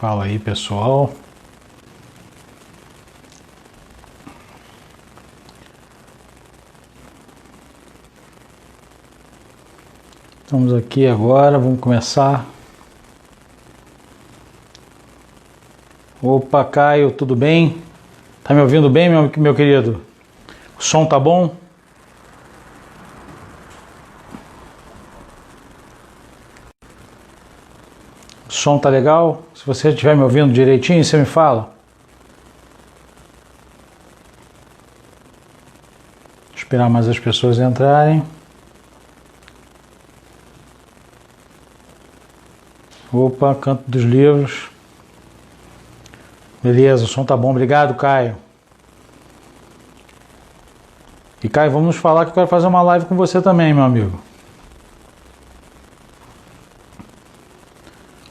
Fala aí, pessoal. Estamos aqui agora, vamos começar. Opa, Caio, tudo bem? Tá me ouvindo bem, meu querido? O som tá bom? O som tá legal? Se você estiver me ouvindo direitinho, você me fala. Esperar mais as pessoas entrarem. Opa, Canto dos Livros. Beleza, o som tá bom. Obrigado, Caio. E Caio, vamos nos falar que eu quero fazer uma live com você também, meu amigo.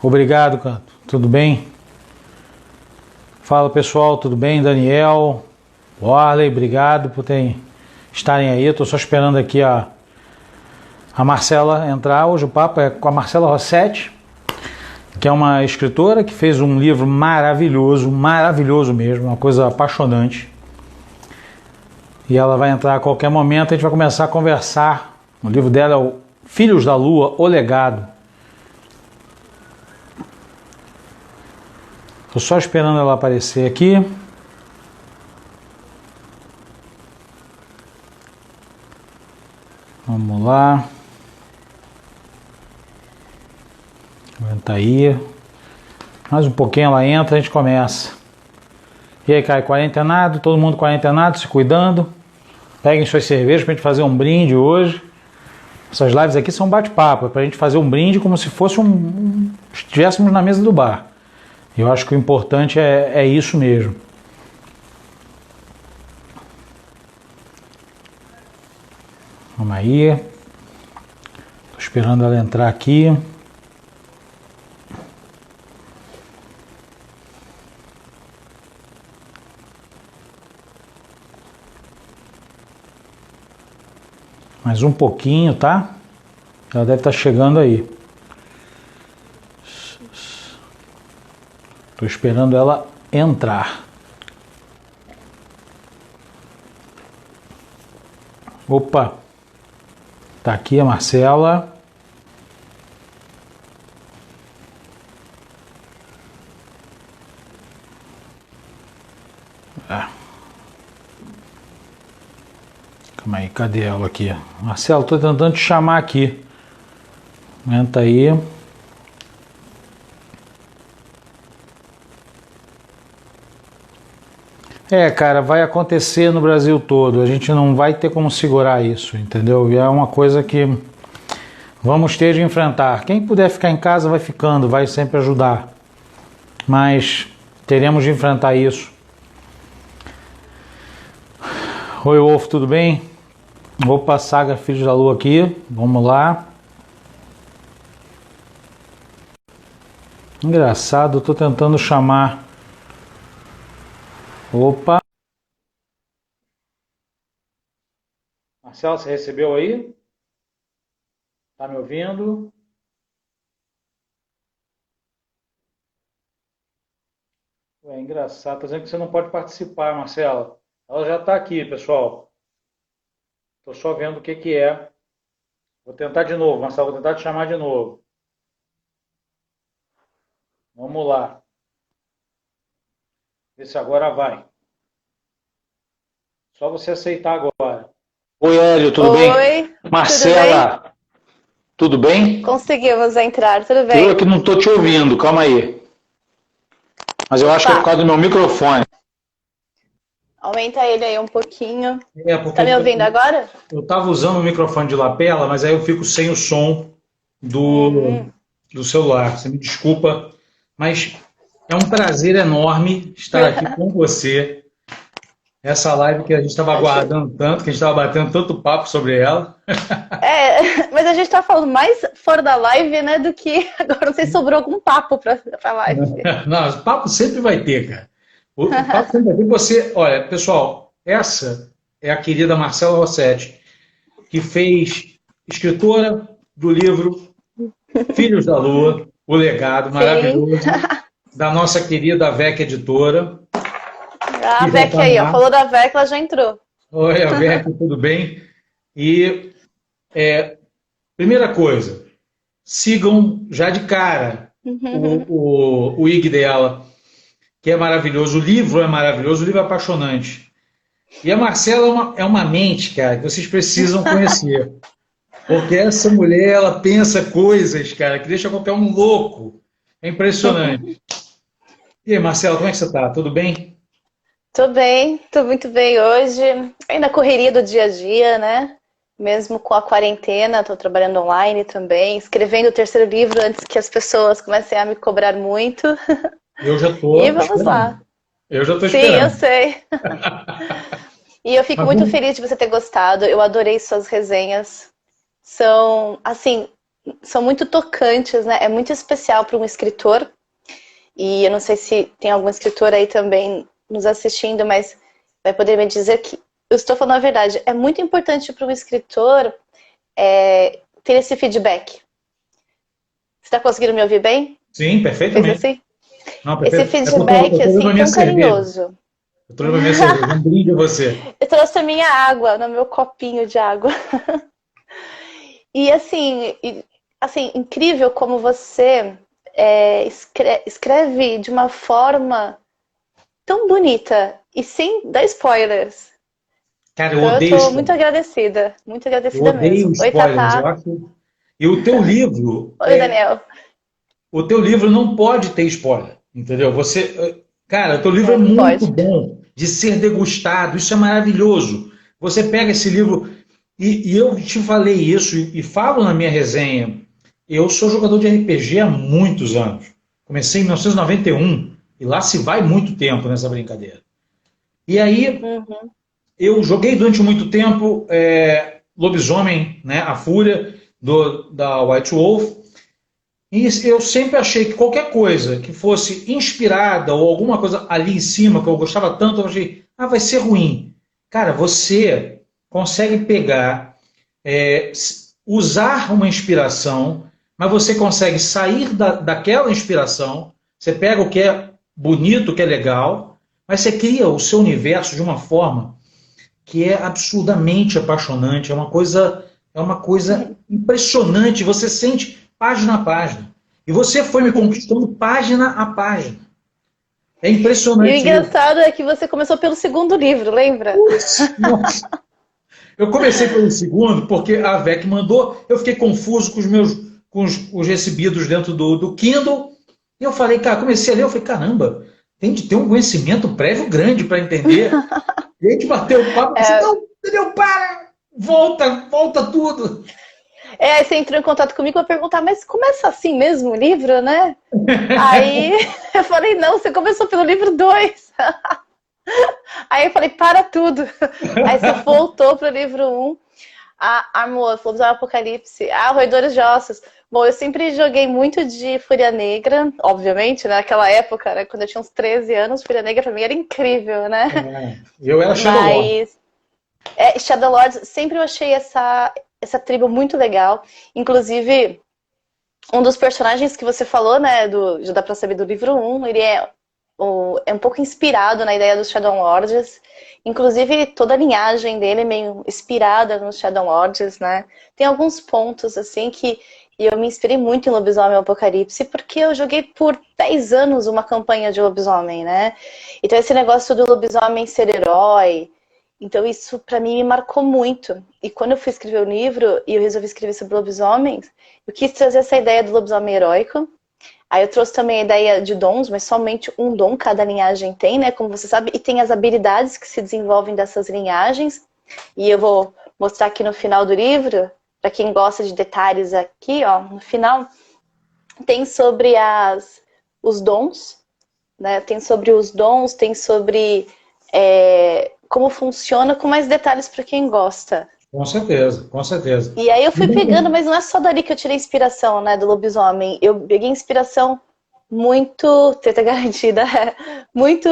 Obrigado, Canto. Tudo bem? Fala, pessoal, tudo bem? Daniel, Warley, obrigado por estarem aí. Eu tô só esperando aqui a Marcela entrar. Hoje o papo é com a Marcela Rossetti, que é uma escritora que fez um livro maravilhoso, maravilhoso mesmo, uma coisa apaixonante. E ela vai entrar a qualquer momento, a gente vai começar a conversar. O livro dela é o Filhos da Lua, O Legado. Estou só esperando ela aparecer aqui. Vamos lá. Aguenta aí. Mais um pouquinho ela entra, a gente começa. E aí, Caio, quarentenado, todo mundo quarentenado, se cuidando. Peguem suas cervejas pra gente fazer um brinde hoje. Essas lives aqui são bate-papo, é pra gente fazer um brinde como se fosse estivéssemos na mesa do bar. Eu acho que o importante é isso mesmo. Vamos aí. Tô esperando ela entrar aqui. Mais um pouquinho, tá? Ela deve estar chegando aí. Estou esperando ela entrar. Opa! Tá aqui a Marcela. Calma aí, cadê ela aqui? Marcelo, estou tentando te chamar aqui. Entra aí. Cara, vai acontecer no Brasil todo. A gente não vai ter como segurar isso, entendeu? E é uma coisa que vamos ter de enfrentar. Quem puder ficar em casa vai ficando, vai sempre ajudar. Mas teremos de enfrentar isso. Oi, Wolf, tudo bem? Opa, Saga Filhos da Lua aqui. Vamos lá. Engraçado, eu tô tentando chamar. Opa. Marcelo, você recebeu aí? Tá me ouvindo? É engraçado, tá dizendo que você não pode participar, Marcelo. Ela já tá aqui, pessoal. Tô só vendo o que é. Vou tentar de novo, Marcelo, vou tentar te chamar de novo. Vamos lá. Vê se agora vai. Só você aceitar agora. Oi, Hélio, tudo bem? Oi, Marcela, tudo bem? conseguimos entrar, tudo bem? Eu aqui não estou te ouvindo, calma aí. Mas eu acho que é por causa do meu microfone. Aumenta ele aí um pouquinho. Porque Tá me ouvindo agora? eu estava usando o microfone de lapela, mas aí eu fico sem o som do celular. Você me desculpa, mas é um prazer enorme estar aqui com você. Essa live que a gente estava aguardando tanto, que a gente estava batendo tanto papo sobre ela. Mas a gente tá falando mais fora da live, né, do que agora. Não sei se sobrou algum papo pra live. Não, o papo sempre vai ter, cara. O papo sempre vai ter. Você, olha, pessoal, essa é a querida Marcela Rossetti, que fez escritora do livro Filhos da Lua, O Legado, maravilhoso. da nossa querida VEC Editora. A Que já VEC tá aí, no ó. ar. Falou da VEC, ela já entrou. Oi, a VEC, tudo bem? E primeira coisa, sigam já de cara o IG dela, que é maravilhoso. O livro é maravilhoso, o livro é apaixonante. E a Marcela é uma mente, cara, que vocês precisam conhecer. Porque essa mulher, ela pensa coisas, cara, que deixa qualquer um louco. É impressionante. E aí, Marcela, como é que você tá? Tudo bem? Tô bem, tô muito bem hoje. Ainda correria do dia a dia, né? Mesmo com a quarentena, tô trabalhando online também, escrevendo o terceiro livro antes que as pessoas comecem a me cobrar muito. Eu já E estou vamos esperando. lá. Eu já estou Sim, eu esperando. sei. E eu fico Mas muito vamos- feliz de você ter gostado. Eu adorei suas resenhas. São, assim, são muito tocantes, né? É muito especial para um escritor. E eu não sei se tem algum escritor aí também nos assistindo, mas vai poder me dizer que eu estou falando a verdade. É muito importante para um escritor ter esse feedback. Você está conseguindo me ouvir bem? Sim, Fez perfeitamente. assim? Não, Esse perfeito. Eu feedback, estou levando assim, a minha tão cerveja. carinhoso. Eu estou levando a minha cerveja. Um brinde a você. Eu trouxe a minha água no meu copinho de água. E assim, incrível como você escreve de uma forma tão bonita e sem dar spoilers. Cara, eu Então eu odeio tô muito Eu agradecida odeio mesmo. Oi, spoilers. Eu Tatá. acho. E o teu livro, Oi, Daniel. o teu livro não pode ter spoiler, entendeu? Cara, o teu livro é Não, não muito pode. bom de ser degustado. Isso é maravilhoso. Você pega esse livro e eu te falei isso e falo na minha resenha. Eu sou jogador de RPG há muitos anos. Comecei em 1991 e lá se vai muito tempo nessa brincadeira. E aí Uhum. eu joguei durante muito tempo Lobisomem, né, a Fúria da White Wolf, e eu sempre achei que qualquer coisa que fosse inspirada ou alguma coisa ali em cima que eu gostava tanto, eu achei, vai ser ruim. Cara, você consegue pegar, usar uma inspiração, mas você consegue sair daquela inspiração, você pega o que é bonito, o que é legal, mas você cria o seu universo de uma forma que é absurdamente apaixonante, é uma coisa impressionante, você sente página a página. E você foi me conquistando página a página. É E o impressionante isso. engraçado é que você começou pelo segundo livro, lembra? Putz, nossa. Eu comecei pelo segundo porque a VEC mandou, eu fiquei confuso com os recebidos dentro do Kindle, e eu falei, cara, comecei a ler, eu falei, caramba, tem de ter um conhecimento prévio grande para entender. E a gente bateu o papo e disse, É, não, entendeu? Para! Volta tudo! aí você entrou em contato comigo para perguntar, mas começa assim mesmo o livro, né? Aí eu falei, não, você começou pelo livro 2. Aí eu falei, para tudo. Aí você voltou pro livro 1. Amor, falou do Apocalipse. Roedores de Ossos. Bom, eu sempre joguei muito de Fúria Negra, obviamente, né? Naquela época, né? Quando eu tinha uns 13 anos, Fúria Negra pra mim era incrível, né? Eu era Shadowlord. Mas Shadowlords, sempre eu achei essa tribo muito legal. Inclusive, um dos personagens que você falou, né? Já dá pra saber do livro 1, ele é um pouco inspirado na ideia dos Shadow Lords. Inclusive, toda a linhagem dele é meio inspirada nos Shadow Lords, né? Tem alguns pontos, assim, que eu me inspirei muito em Lobisomem Apocalipse, porque eu joguei por 10 anos uma campanha de lobisomem, né? Então, esse negócio do lobisomem ser herói, então isso pra mim me marcou muito. E quando eu fui escrever o livro, e eu resolvi escrever sobre lobisomens, eu quis trazer essa ideia do lobisomem heróico. Aí eu trouxe também a ideia de dons, mas somente um dom cada linhagem tem, né? Como você sabe, e tem as habilidades que se desenvolvem dessas linhagens. E eu vou mostrar aqui no final do livro, para quem gosta de detalhes aqui, ó, no final, tem sobre os dons, né? Tem sobre os dons, tem sobre como funciona, com mais detalhes para quem gosta. Com certeza, com certeza. E aí eu fui pegando, mas não é só dali que eu tirei inspiração, né, do lobisomem. Eu peguei inspiração muito, treta garantida, muito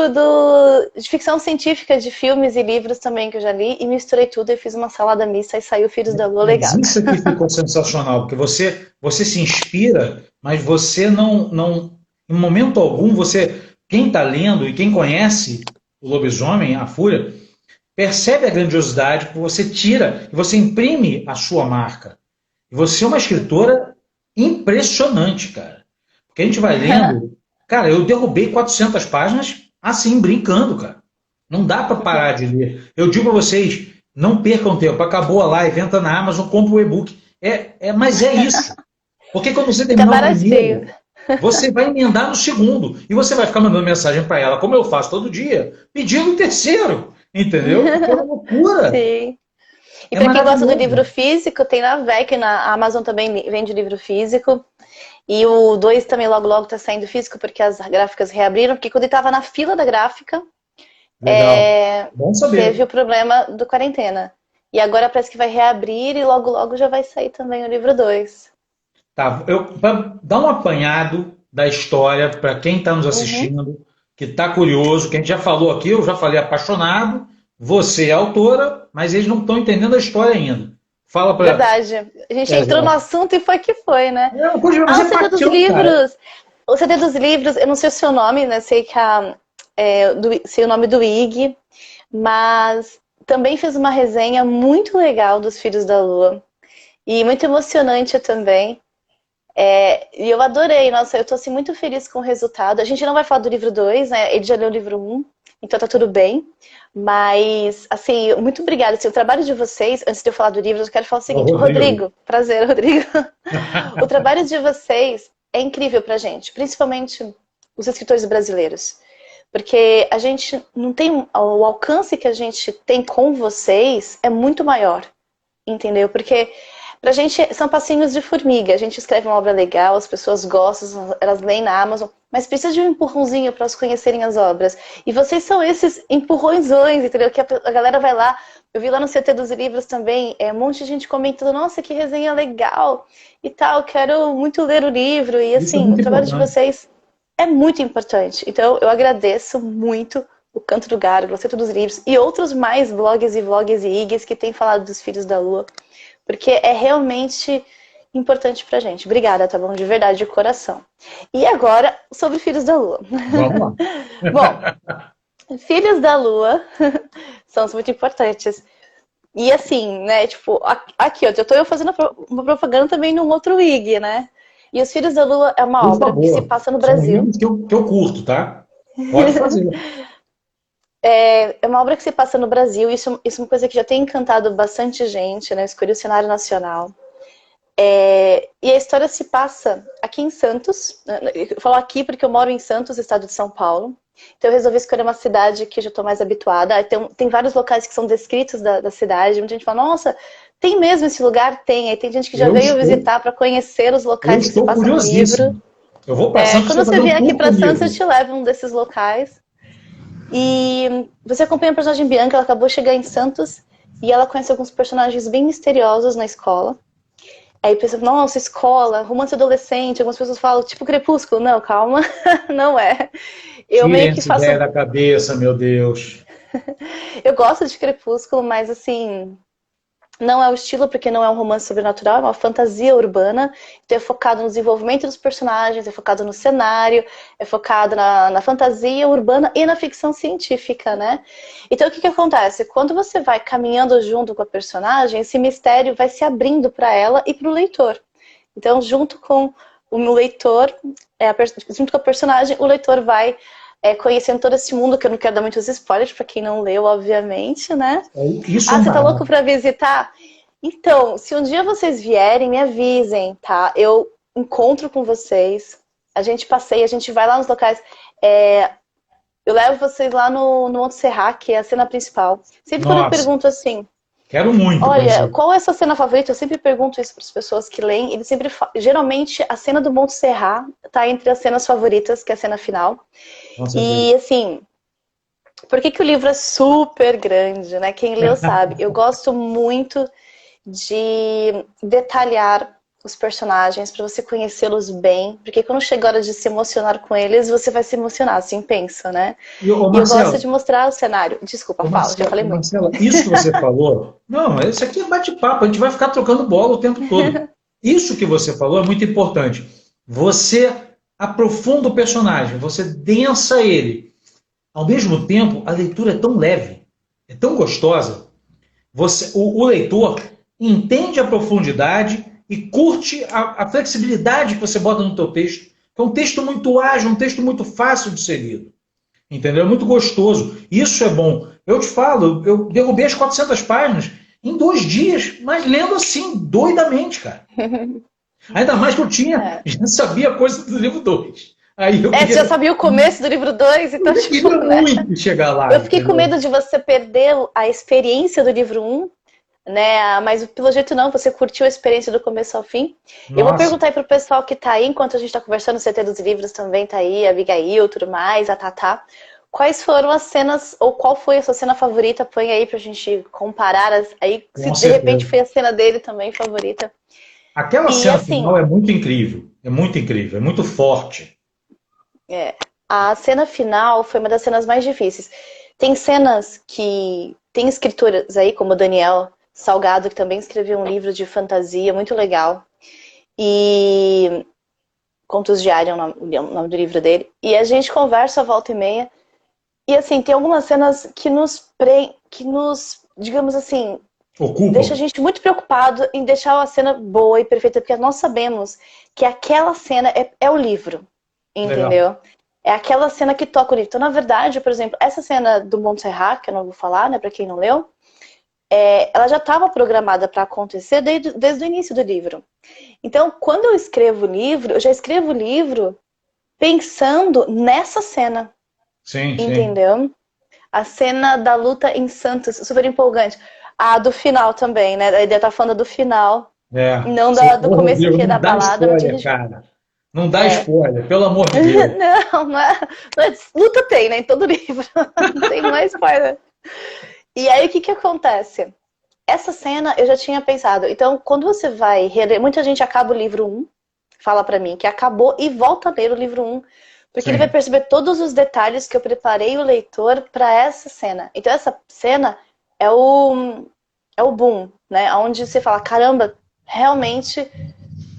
de ficção científica, de filmes e livros também que eu já li, e misturei tudo e fiz uma salada mista e saiu Filhos da Lua Mas legado. isso aqui ficou sensacional, porque você se inspira, mas você não Em momento algum, quem está lendo e quem conhece o lobisomem, a Fúria, percebe a grandiosidade que você tira e você imprime a sua marca. E você é uma escritora impressionante, cara. Porque a gente vai lendo... Cara, eu derrubei 400 páginas assim, brincando, cara. Não dá para parar de ler. Eu digo para vocês, não percam tempo. Acabou a live, entra na Amazon, compra o e-book. Mas é isso. Porque quando você Fica terminar o primeiro, baratinho. você vai emendar no segundo. E você vai ficar mandando mensagem para ela, como eu faço todo dia, pedindo o terceiro. Entendeu? Porque é uma loucura. Sim. E É para quem gosta do livro maravilhoso. físico, tem na VEC, na Amazon também vende livro físico. E o 2 também logo logo tá saindo físico, porque as gráficas reabriram, porque quando ele tava na fila da gráfica, Legal. Bom teve saber. o problema do quarentena. E agora parece que vai reabrir e logo logo já vai sair também o livro 2. Tá, para dar um apanhado da história para quem está nos Uhum. assistindo, que está curioso, que a gente já falou aqui, eu já falei apaixonado, você é autora, mas eles não estão entendendo a história ainda. Fala para. Verdade. A gente entrou no Exato. assunto e foi que foi, né? Não, poxa, mas Ah, o é CD dos paixão, cara. livros. O CD dos livros, eu não sei o seu nome, né? Sei que sei o nome do IG, mas também fez uma resenha muito legal dos Filhos da Lua. E muito emocionante também. E eu adorei, nossa, eu tô assim muito feliz com o resultado. A gente não vai falar do livro 2, né? Ele já leu o livro 1, então tá tudo bem. Mas, assim, muito obrigada. Assim, o trabalho de vocês, antes de eu falar do livro, eu quero falar o Ó, seguinte, Rodrigo. Rodrigo, prazer, Rodrigo. O trabalho de vocês é incrível pra gente, principalmente os escritores brasileiros. Porque a gente não tem. O alcance que a gente tem com vocês é muito maior, entendeu? Porque pra gente são passinhos de formiga. A gente escreve uma obra legal, as pessoas gostam, elas leem na Amazon, mas precisa de um empurrãozinho para elas conhecerem as obras. E vocês são esses empurrõezões, entendeu? Que a galera vai lá. Eu vi lá no CT dos livros também, um monte de gente comentando, nossa, que resenha legal e tal, quero muito ler o livro. E Isso é assim, o muito trabalho de importante. vocês é muito importante. Então, eu agradeço muito o Canto do Gárgula, o CT dos livros e outros mais blogs e vlogs e IGs que têm falado dos Filhos da Lua. Porque é realmente importante pra gente. Obrigada, tá bom? De verdade, de coração. E agora, sobre Filhos da Lua. Vamos lá. Bom, Filhos da Lua são muito importantes. E assim, né, tipo, aqui, ó, eu fazendo uma propaganda também num outro IG, né? E Os Filhos da Lua é uma Por obra que se favor. passa no São Brasil. livros que eu curto, tá? Pode fazer. É uma obra que se passa no Brasil, isso é uma coisa que já tem encantado bastante gente, né? Escolhi o cenário nacional. E a história se passa aqui em Santos. Eu falo aqui porque eu moro em Santos, estado de São Paulo. Então eu resolvi escolher uma cidade que eu já estou mais habituada. Tem vários locais que são descritos da cidade. Muita gente fala, nossa, tem mesmo esse lugar? Tem. Aí tem gente que já Eu veio estou, visitar para conhecer os eu locais que se estou passam no livro. curiosíssimo. Eu vou para Santos Quando para você fazer um vier aqui tour para Santos, eu comigo. te levo a um desses locais. E você acompanha a personagem Bianca, ela acabou de chegar em Santos e ela conhece alguns personagens bem misteriosos na escola. Aí pensa, nossa, escola, romance adolescente, algumas pessoas falam, tipo Crepúsculo. Não, calma, não é. Eu meio Tirem que essa ideia faço. da cabeça, meu Deus. Eu gosto de Crepúsculo, mas assim, não é o estilo, porque não é um romance sobrenatural, é uma fantasia urbana. Então é focado no desenvolvimento dos personagens, é focado no cenário, é focado na fantasia urbana e na ficção científica, né? Então o que acontece? Quando você vai caminhando junto com a personagem, esse mistério vai se abrindo para ela e para o leitor. Então, junto com o meu leitor, junto com a personagem, o leitor vai conhecendo todo esse mundo, que eu não quero dar muitos spoilers para quem não leu, obviamente, né? Isso é Ah, um você tá louco barato. pra visitar? Então, se um dia vocês vierem, me avisem, tá? Eu encontro com vocês, a gente passeia, a gente vai lá nos locais. Eu levo vocês lá no Monte Serra, que é a cena principal. Sempre quando eu Nossa, pergunto assim, quero muito olha, conhecer. qual é a sua cena favorita? Eu sempre pergunto isso para as pessoas que leem. Eles sempre geralmente a cena do Monte Serra tá entre as cenas favoritas, que é a cena final. Com certeza. E assim, por que o livro é super grande, né? Quem leu sabe. Eu gosto muito de detalhar os personagens para você conhecê-los bem, porque quando chega a hora de se emocionar com eles, você vai se emocionar, assim pensa, né? E, ô, E eu gosto de Marcelo, mostrar o cenário. Desculpa, fala, já falei muito. Marcelo, isso que você falou, não, isso aqui é bate-papo, a gente vai ficar trocando bola o tempo todo. Isso que você falou é muito importante. Você aprofunda o personagem, você densa ele. Ao mesmo tempo, a leitura é tão leve, é tão gostosa. O leitor entende a profundidade e curte a flexibilidade que você bota no teu texto. É um texto muito ágil, um texto muito fácil de ser lido. Entendeu? É muito gostoso. Isso é bom. Eu te falo, eu derrubei as 400 páginas em 2 dias, mas lendo assim, doidamente, cara. Ainda mais que eu tinha, É. já sabia coisa do livro 2. Aí eu Você já queria, sabia o começo do livro 2, então, eu tipo, queria né? muito chegar lá, Eu fiquei com entendeu? medo de você perder a experiência do livro 1, né? Mas pelo jeito não, você curtiu a experiência do começo ao fim. Eu vou Nossa, perguntar aí pro pessoal que tá aí, enquanto a gente tá conversando, o CT dos livros também tá aí, a Abigail, tudo mais, a Tatá. Quais foram as cenas, ou qual foi a sua cena favorita? Põe aí pra gente comparar aí, se com de repente certeza. foi a cena dele também favorita. Aquela E cena final assim, é muito incrível, é muito forte. é, a cena final foi uma das cenas mais difíceis. Tem cenas que tem escritoras aí, como o Daniel Salgado, que também escreveu um livro de fantasia muito legal. E Contos Diários é o nome do livro dele. E a gente conversa a volta e meia. E assim, tem algumas cenas que nos, digamos assim, deixa a Ocupam. gente muito preocupado em deixar a cena boa e perfeita, porque nós sabemos que aquela cena é o livro, Legal. entendeu? É aquela cena que toca o livro. Então, na verdade, por exemplo, essa cena do Montserrat, que eu não vou falar, né, pra quem não leu, ela já estava programada para acontecer desde o início do livro. Então, quando eu escrevo o livro, eu já escrevo o livro pensando nessa cena, Sim, sim. entendeu? A cena da luta em Santos, super empolgante. A do final também, né? A ideia tá falando do final, É. não do Ô, começo Rodrigo, que é da não dá balada, onde a spoiler, gente. cara. Não dá É. spoiler, pelo amor de Deus. Não é. Luta tem, né? Em todo livro. Não é spoiler. E aí, o que que acontece? Essa cena eu já tinha pensado. Então, quando você vai reler, muita gente acaba o livro um, fala pra mim que acabou e volta a ler o livro um, porque ele vai Sim. perceber todos os detalhes que eu preparei o leitor para essa cena. Então, essa cena é o boom, né? Onde você fala, caramba, realmente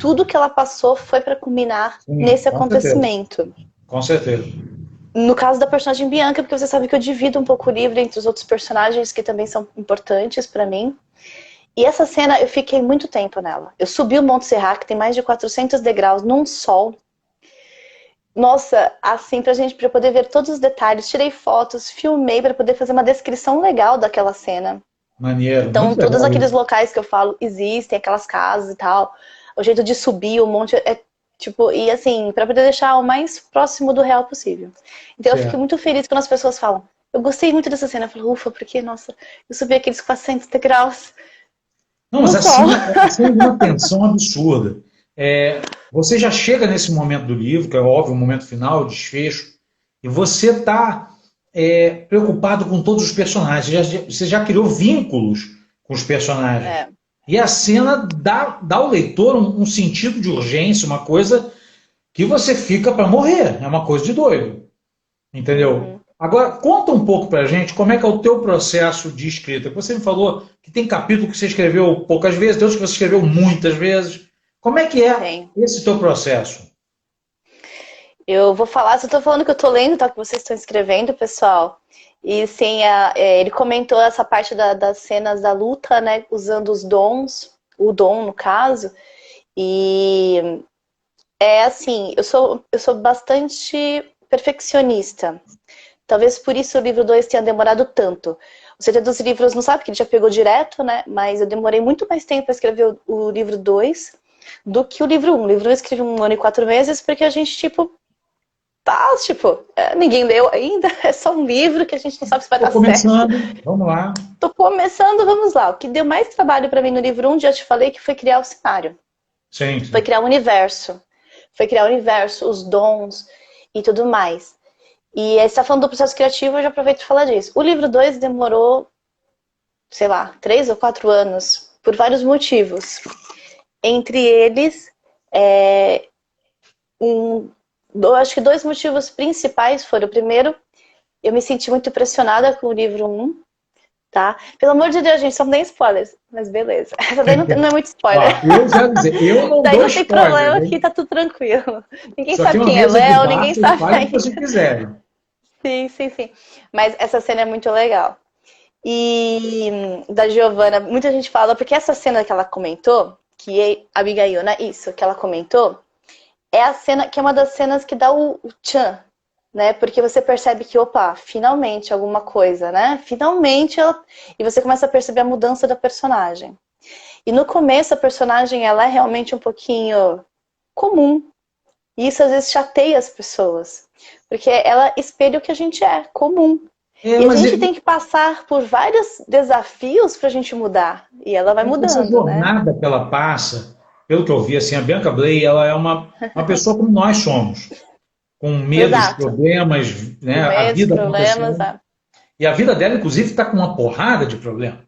tudo que ela passou foi para culminar Sim, nesse com certeza. acontecimento. Com certeza. No caso da personagem Bianca, porque você sabe que eu divido um pouco o livro entre os outros personagens que também são importantes para mim. E essa cena eu fiquei muito tempo nela. Eu subi o Monte Serra, que tem mais de 400 degraus, num sol. Nossa, assim, pra poder ver todos os detalhes, tirei fotos, filmei para poder fazer uma descrição legal daquela cena. Maneiro, Então, muito todos legal aqueles isso. locais que eu falo existem, aquelas casas e tal. O jeito de subir o monte é tipo, e assim, para poder deixar o mais próximo do real possível. Então, eu fico Certo. muito feliz quando as pessoas falam. Eu gostei muito dessa cena. Eu falo, ufa, porque, nossa, eu subi aqueles 400 degraus Não, no mas sol. a cena é de uma tensão absurda. Você já chega nesse momento do livro, que é óbvio, o momento final, o desfecho, e você está preocupado com todos os personagens. Você já criou vínculos com os personagens. É. E a cena dá ao leitor um sentido de urgência, uma coisa que você fica para morrer. É uma coisa de doido. Entendeu? Uhum. Agora, conta um pouco pra gente como é que é o teu processo de escrita. Você me falou que tem capítulo que você escreveu poucas vezes, tem outros que você escreveu muitas vezes. Como é que é Tem. esse teu processo? Eu vou falar, só tô falando que eu tô lendo, tá? Que vocês estão escrevendo, pessoal. E sim, ele comentou essa parte das cenas da luta, né? Usando os dons, o dom no caso. E é assim, eu sou bastante perfeccionista. Talvez por isso o livro 2 tenha demorado tanto. O CD dos livros não sabe que ele já pegou direto, né? Mas eu demorei muito mais tempo para escrever o livro 2 do que o livro 1. O livro 1 eu escrevi 1 ano e 4 meses porque a gente, tipo, tá, tipo, ninguém leu ainda, é só um livro que a gente não sabe se vai Estou dar certo. começando, vamos lá. Tô começando, vamos lá. O que deu mais trabalho para mim no livro 1, já te falei que foi criar o cenário. Sim, Foi sim. criar o universo. Foi criar o universo, os dons e tudo mais. E aí, você tá falando do processo criativo, eu já aproveito para falar disso. O livro 2 demorou, sei lá, 3 ou 4 anos, por vários motivos. Entre eles, eu acho que 2 motivos principais foram: o primeiro, eu me senti muito pressionada com o livro 1, tá? Pelo amor de Deus, gente, só não tem spoilers. Mas beleza. Essa daí não é muito spoiler. Ó, eu já dizer, eu não Daí dou não tem spoiler, problema hein? aqui, tá tudo tranquilo. Ninguém Isso aqui é sabe uma quem é mesa de Léo, bar, ninguém vocês sabe falem o que vocês ainda. quiserem. Sim, sim, sim. Mas essa cena é muito legal. E da Giovanna, muita gente fala, porque essa cena que ela comentou, que a Abigail, né? Isso, que ela comentou, é a cena que é uma das cenas que dá o tchan, né? Porque você percebe que, opa, finalmente alguma coisa, né? Finalmente ela... E você começa a perceber a mudança da personagem. E no começo a personagem, ela é realmente um pouquinho comum. E isso às vezes chateia as pessoas. Porque ela espelha o que a gente é, comum. É, E a mas gente tem que passar por vários desafios pra gente mudar. E ela vai essa mudando, né? jornada que ela passa, pelo que eu vi, assim, a Bianca Bley, ela é uma pessoa como nós somos, com medos, Exato. problemas, né, Com a medos, vida problemas, acontecendo. E a vida dela, inclusive, está com uma porrada de problema.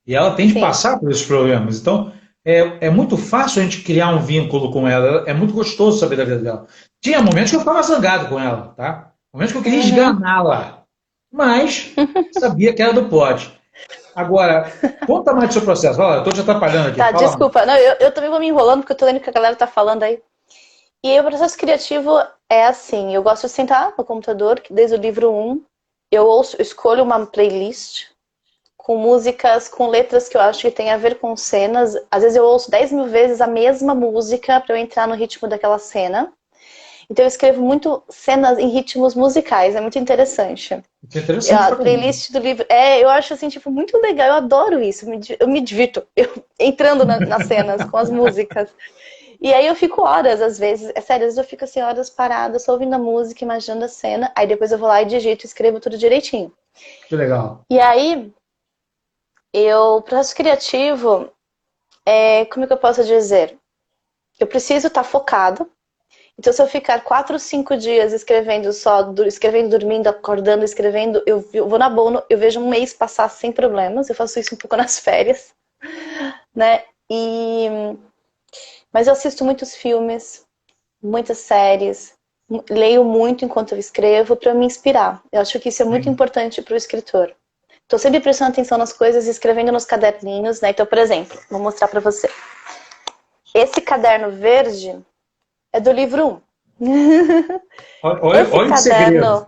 E ela tem de sim. passar por esses problemas. Então, é muito fácil a gente criar um vínculo com ela. É muito gostoso saber da vida dela. Tinha momentos que eu ficava zangado com ela, tá? Momentos que eu queria Uhum. esganá-la. Mas sabia que era do pote. Agora, conta mais do seu processo. Fala, eu estou te atrapalhando aqui. Tá, Fala mais. desculpa. Não, eu também vou me enrolando porque eu tô lendo o que a galera tá falando aí. E aí, o processo criativo é assim, eu gosto de sentar no computador, desde o livro 1, eu escolho uma playlist com músicas, com letras que eu acho que tem a ver com cenas. Às vezes eu ouço 10 mil vezes a mesma música para eu entrar no ritmo daquela cena. Então eu escrevo muito cenas em ritmos musicais, é muito interessante. Isso é interessante A pra caramba. playlist do livro, eu acho assim, tipo, muito legal, eu adoro isso, eu me divirto entrando nas cenas com as músicas. E aí eu fico horas, às vezes, é sério, às vezes eu fico assim, horas parada, só ouvindo a música, imaginando a cena, aí depois eu vou lá e digito e escrevo tudo direitinho. Que legal. E aí, processo criativo, como é que eu posso dizer? Eu preciso estar focado. Então, se eu ficar 4 ou 5 dias escrevendo escrevendo, dormindo, acordando, escrevendo, eu vou na boa, eu vejo um mês passar sem problemas. Eu faço isso um pouco nas férias, né? Mas eu assisto muitos filmes, muitas séries, leio muito enquanto eu escrevo para me inspirar. Eu acho que isso é muito importante para o escritor. Estou sempre prestando atenção nas coisas e escrevendo nos caderninhos, né? Então, por exemplo, vou mostrar para você. Esse caderno verde é do livro 1. Olha, Esse olha o segredo. caderno...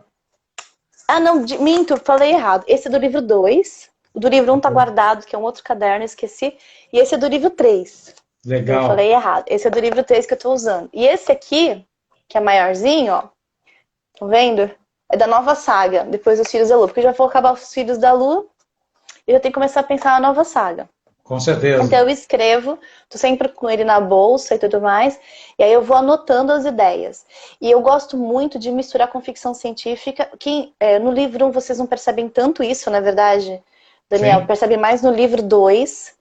Ah, não, minto, falei errado. Esse é do livro 2. O do livro 1 tá guardado, que é um outro caderno, esqueci. E esse é do livro 3. Eu Legal. falei errado. Esse é do livro 3 que eu tô usando. E esse aqui, que é maiorzinho, ó. Tá vendo? É da nova saga, depois dos Filhos da Lua. Porque já vou acabar os Filhos da Lua e eu tenho que começar a pensar na nova saga. Com certeza. Então eu escrevo, tô sempre com ele na bolsa e tudo mais, e aí eu vou anotando as ideias. E eu gosto muito de misturar com ficção científica, que no livro 1 vocês não percebem tanto isso, na verdade, Daniel, Sim. percebe mais no livro 2.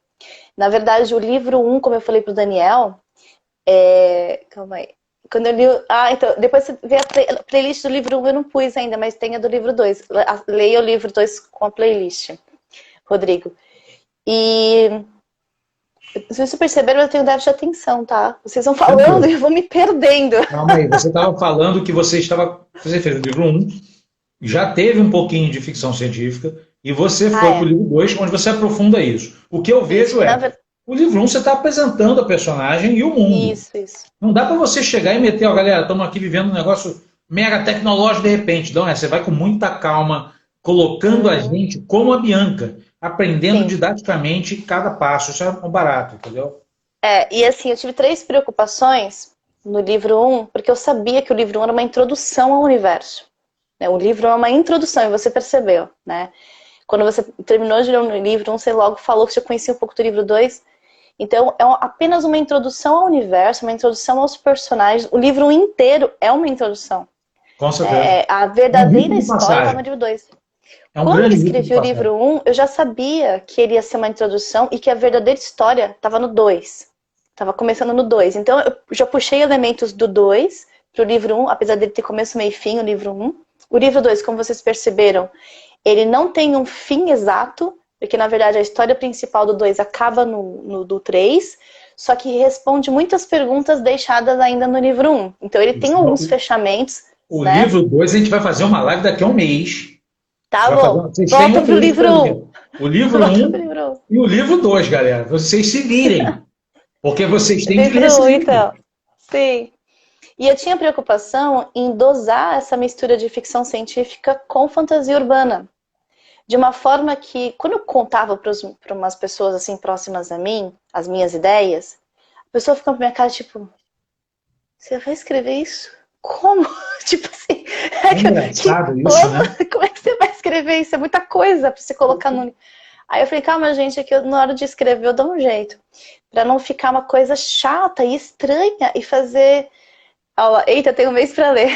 Na verdade, o livro 1, como eu falei pro Daniel, calma aí. Quando eu li. Então, depois você vê a playlist do livro 1, eu não pus ainda, mas tem a do livro 2. Leia o livro 2 com a playlist, Rodrigo. E se vocês perceberam, eu tenho déficit de atenção, tá? Vocês vão falando e eu vou me perdendo. Calma aí, você estava falando que você fez o livro 1, já teve um pouquinho de ficção científica, e você foi para o livro 2, onde você aprofunda isso. O que eu vejo o livro 1 você está apresentando a personagem e o mundo. Isso. Não dá para você chegar e meter, ó, galera, estamos aqui vivendo um negócio mega tecnológico de repente. Não, você vai com muita calma, colocando a gente como a Bianca, aprendendo didaticamente cada passo. Isso é um barato, entendeu? E assim, eu tive 3 preocupações no livro 1, porque eu sabia que o livro 1 era uma introdução ao universo. O livro é uma introdução, e você percebeu, né? Quando você terminou de ler o livro 1, você logo falou que já conhecia um pouco do livro 2. Então, é apenas uma introdução ao universo, uma introdução aos personagens. O livro 1 inteiro é uma introdução. Com certeza. A verdadeira história está no livro 2. Quando eu escrevi o livro 1, eu já sabia que ele ia ser uma introdução e que a verdadeira história estava no 2. Estava começando no 2. Então, eu já puxei elementos do 2 para o livro 1, apesar dele ter começo, meio e fim, o livro 1. O livro 2, como vocês perceberam, ele não tem um fim exato, porque na verdade a história principal do 2 acaba no do 3, só que responde muitas perguntas deixadas ainda no livro 1. Então ele tem alguns fechamentos. O livro 2 a gente vai fazer uma live daqui a um mês. Tá bom, volta pro livro 1. O livro Volta 1 pro livro 1. e o livro 2, galera. Vocês se virem. Porque vocês têm que Livro ler esse 1, livro. então. Sim. E eu tinha preocupação em dosar essa mistura de ficção científica com fantasia urbana. De uma forma que, quando eu contava para umas pessoas assim próximas a mim, as minhas ideias, a pessoa ficava pra minha cara, tipo, você vai escrever isso? Como? Tipo assim, É engraçado isso, né? como é que você vai escrever isso? É muita coisa para você colocar no... Aí eu falei, calma, gente, é que na hora de escrever eu dou um jeito. Pra não ficar uma coisa chata e estranha e fazer... Eita, tem um mês pra ler.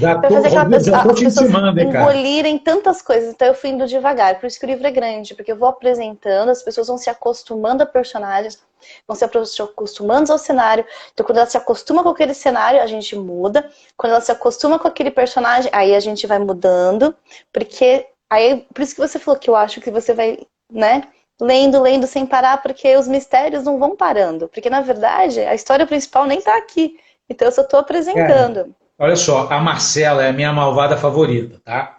Pra fazer as Te pessoas intimando, hein, cara? engolirem tantas coisas. Então eu fui indo devagar. Por isso que o livro é grande. Porque eu vou apresentando, as pessoas vão se acostumando a personagens, vão se acostumando ao cenário. Então quando ela se acostuma com aquele cenário, a gente muda. Quando ela se acostuma com aquele personagem, aí a gente vai mudando. Porque aí, por isso que você falou que eu acho que você vai, né, lendo sem parar, porque os mistérios não vão parando. Porque na verdade, a história principal nem tá aqui. Então eu só estou apresentando. Cara, olha só, a Marcela é a minha malvada favorita, tá?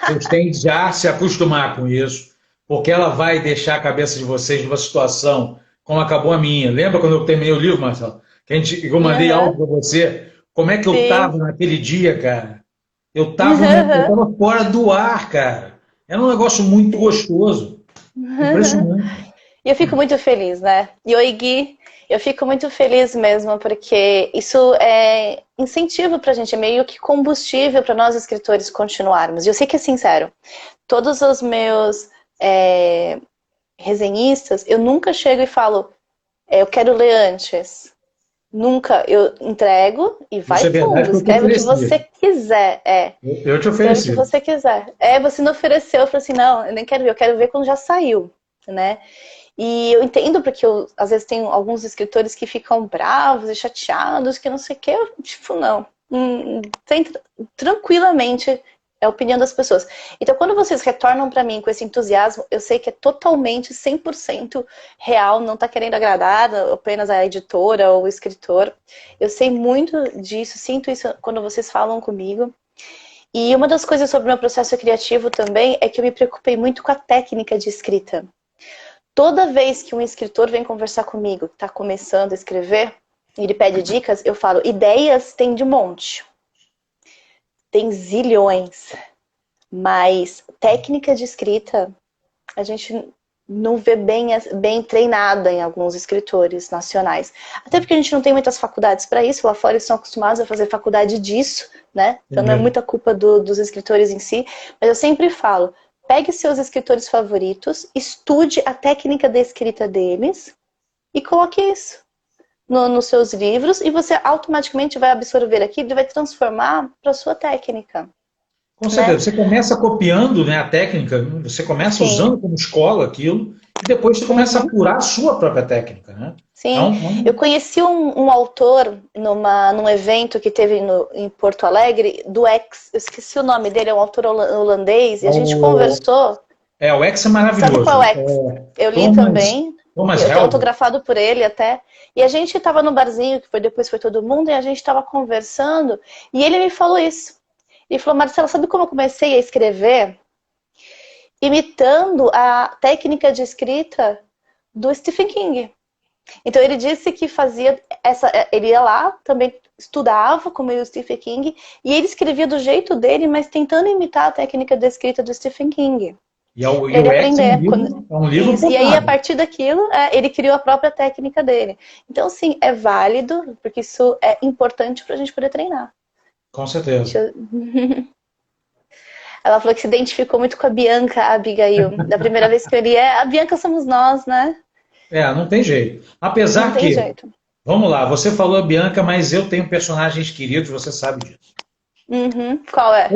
Vocês têm que já se acostumar com isso, porque ela vai deixar a cabeça de vocês numa situação como acabou a minha. Lembra quando eu terminei o livro, Marcela? Eu mandei áudio para você. Como é que eu estava naquele dia, cara? Eu estava fora do ar, cara. Era um negócio muito gostoso. Impressionante. E eu fico muito feliz, né? E oi, Gui, eu fico muito feliz mesmo, porque isso é incentivo pra gente, é meio que combustível para nós escritores continuarmos. E eu sei que é sincero, todos os meus resenhistas, eu nunca chego e falo, eu quero ler antes. Nunca, eu entrego e vai fundo, escreve o que você quiser. Eu te ofereci. Escreve o que você quiser. Você não ofereceu, eu falei assim, não, eu nem quero ver, eu quero ver quando já saiu, né? E eu entendo porque às vezes tem alguns escritores que ficam bravos e chateados, que não sei o que, tipo, não. Tranquilamente é a opinião das pessoas. Então, quando vocês retornam para mim com esse entusiasmo, eu sei que é totalmente 100% real, não tá querendo agradar apenas a editora ou o escritor. Eu sei muito disso, sinto isso quando vocês falam comigo. E uma das coisas sobre o meu processo criativo também é que eu me preocupei muito com a técnica de escrita. Toda vez que um escritor vem conversar comigo, que está começando a escrever, e ele pede dicas, eu falo, ideias tem de monte. Tem zilhões. Mas técnica de escrita, a gente não vê bem treinada em alguns escritores nacionais. Até porque a gente não tem muitas faculdades para isso, lá fora eles são acostumados a fazer faculdade disso, né? Então não é muita culpa dos escritores em si, mas eu sempre falo, pegue seus escritores favoritos, estude a técnica da escrita deles e coloque isso nos seus livros e você automaticamente vai absorver aquilo e vai transformar para a sua técnica. Com certeza. Né? Você começa copiando, né, a técnica, você começa usando como escola aquilo e depois você começa a apurar a sua própria técnica, né? Sim. Então, eu conheci um autor num evento que teve em Porto Alegre, do X, eu esqueci o nome dele, é um autor holandês, e a gente conversou. O X é maravilhoso. Sabe qual é o X? Eu li também, eu tenho autografado por ele até, e a gente estava no barzinho, que depois foi todo mundo, e a gente estava conversando, e ele me falou isso. Ele falou, Marcela, sabe como eu comecei a escrever? Imitando a técnica de escrita do Stephen King. Então ele disse que ele ia lá, também estudava como o Stephen King, e ele escrevia do jeito dele, mas tentando imitar a técnica da escrita do Stephen King. E ele aprender. É um livro e aí, a partir daquilo, ele criou a própria técnica dele. Então, sim, é válido, porque isso é importante para a gente poder treinar. Com certeza. Ela falou que se identificou muito com a Bianca, a Abigail. Da primeira vez que eu li, a Bianca somos nós, né? Não tem jeito. Apesar não tem jeito. Vamos lá, você falou a Bianca, mas eu tenho personagens queridos, você sabe disso. Qual é?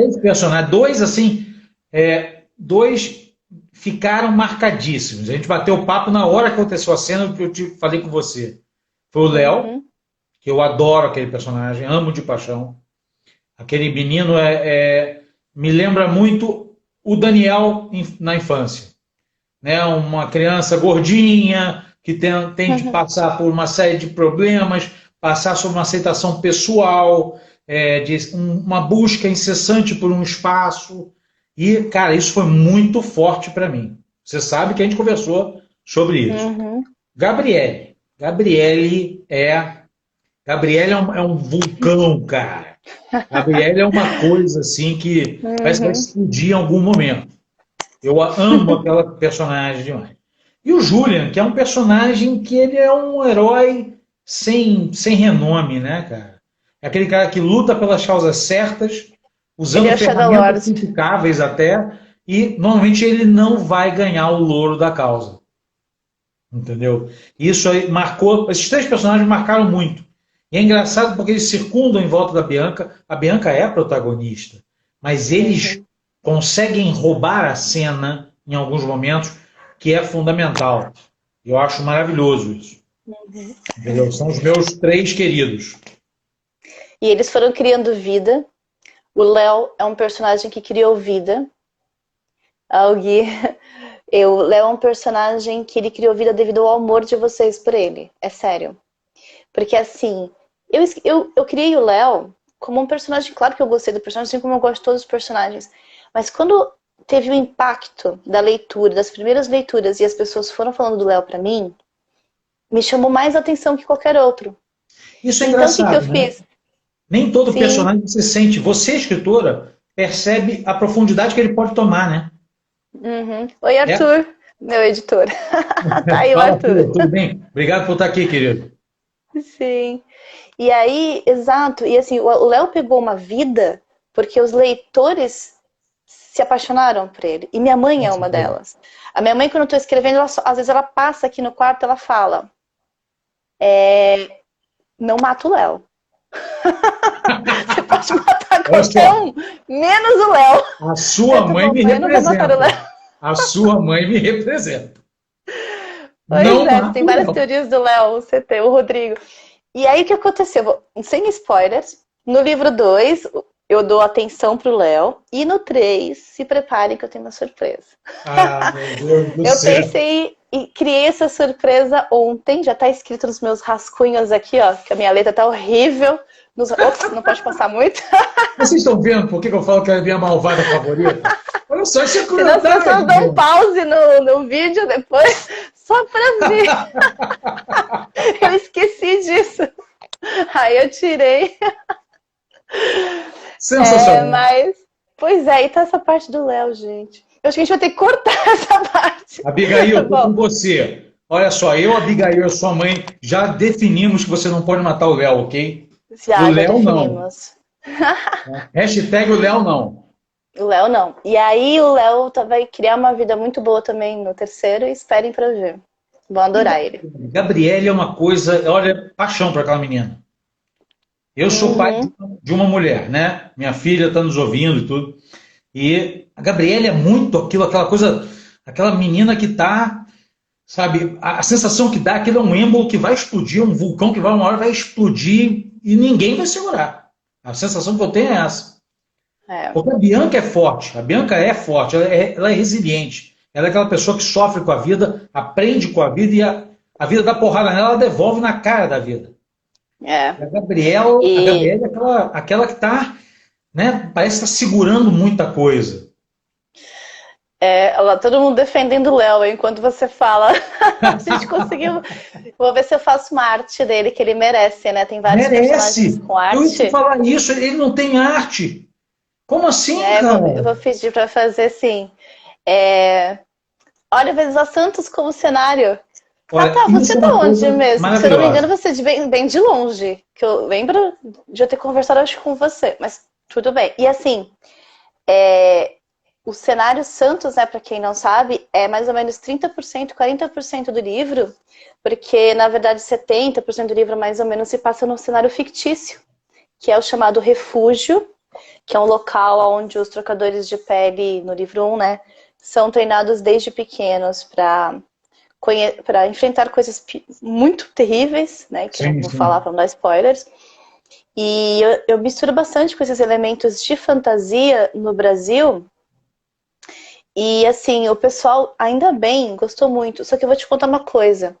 Dois ficaram marcadíssimos. A gente bateu o papo na hora que aconteceu a cena que eu falei com você. Foi o Léo, que eu adoro aquele personagem, amo de paixão. Aquele menino me lembra muito o Daniel na infância. Né? Uma criança gordinha, que tem de passar por uma série de problemas, passar sobre uma aceitação pessoal, uma busca incessante por um espaço. E, cara, isso foi muito forte para mim. Você sabe que a gente conversou sobre isso. Uhum. Gabriele. Gabriele é um vulcão, cara. Gabriele é uma coisa assim que parece que vai explodir em algum momento. Eu amo aquela personagem demais. E o Julian, que é um personagem que ele é um herói sem renome, né, cara? É aquele cara que luta pelas causas certas, usando ferramentas criticáveis até, e normalmente ele não vai ganhar o louro da causa. Entendeu? Isso aí marcou. Esses três personagens marcaram muito. E é engraçado porque eles circundam em volta da Bianca. A Bianca é a protagonista, mas eles conseguem roubar a cena em alguns momentos, que é fundamental. Eu acho maravilhoso isso. Entendeu? São os meus três queridos. E eles foram criando vida. O Léo é um personagem que criou vida. O Léo é um personagem que ele criou vida devido ao amor de vocês por ele. É sério. Porque assim, eu criei o Léo como um personagem, claro que eu gostei do personagem, assim como eu gosto de todos os personagens. Mas quando teve o impacto da leitura, das primeiras leituras, e as pessoas foram falando do Léo pra mim, me chamou mais atenção que qualquer outro. Isso é engraçado, então, o que eu fiz? Nem todo personagem que você sente, você, escritora, percebe a profundidade que ele pode tomar, né? Oi, Arthur, meu editor. Tá aí o Arthur. Tudo bem? Obrigado por estar aqui, querido. Sim. E aí, exato. E assim, o Léo pegou uma vida porque os leitores se apaixonaram por ele. E minha mãe é uma delas. A minha mãe, quando eu tô escrevendo, às vezes ela passa aqui no quarto, ela fala: não mata o Léo. Você pode matar qualquer um, menos o Léo. A sua mãe me representa. A sua mãe me representa. Pois tem várias teorias do Léo, você tem o Rodrigo. E aí o que aconteceu? Sem spoilers, no livro 2, eu dou atenção pro Léo, e no 3, se preparem que eu tenho uma surpresa. Meu Deus do céu. Eu pensei e criei essa surpresa ontem, já tá escrito nos meus rascunhos aqui, ó, que a minha letra tá horrível. Ops, não pode passar muito. Vocês estão vendo por que eu falo que ela é minha malvada favorita? Olha só, isso é crueldade. Senão as pessoas dão pause no vídeo depois, só pra ver. Eu esqueci disso. Aí eu tirei. Sensacional. Pois é, e tá essa parte do Léo, gente. Eu acho que a gente vai ter que cortar essa parte. Abigail, tô com você. Olha só, Abigail e a sua mãe já definimos que você não pode matar o Léo, ok? Já o Léo definimos. Não. Hashtag o Léo não. O Léo não. E aí o Léo vai criar uma vida muito boa também no terceiro, e esperem pra ver. Vão adorar ele. Gabriele é uma coisa, olha, paixão para aquela menina. Eu sou pai de uma mulher, né? Minha filha está nos ouvindo e tudo. E a Gabriele é muito aquela coisa, aquela menina que tá, sabe, a sensação que dá, aquilo é um êmbolo que vai explodir, um vulcão que uma hora vai explodir e ninguém vai segurar. A sensação que eu tenho é essa. Porque a Bianca é forte, ela é resiliente. Ela é aquela pessoa que sofre com a vida, aprende com a vida e a vida dá porrada nela, ela devolve na cara da vida. A Gabriele é aquela que está, né, parece estar segurando muita coisa. Todo mundo defendendo o Léo enquanto você fala. A gente conseguiu. Vou ver se eu faço uma arte dele, que ele merece, né? Tem vários personagens com arte. Eu ia falar isso, ele não tem arte. Como assim, cara? Eu vou pedir para fazer sim. Olha, Vezes a Santos como cenário. Olha, você é de onde mesmo? Se eu não me engano, você é bem de longe. Que eu lembro de eu ter conversado, acho, com você. Mas tudo bem. E assim, o cenário Santos, né, para quem não sabe, é mais ou menos 30%, 40% do livro, porque, na verdade, 70% do livro, mais ou menos, se passa num cenário fictício, que é o chamado Refúgio, que é um local onde os trocadores de pele, no livro 1, né, são treinados desde pequenos para enfrentar coisas muito terríveis, né, que eu não vou falar para não dar spoilers. E eu misturo bastante com esses elementos de fantasia no Brasil. E assim, o pessoal, ainda bem, gostou muito. Só que eu vou te contar uma coisa.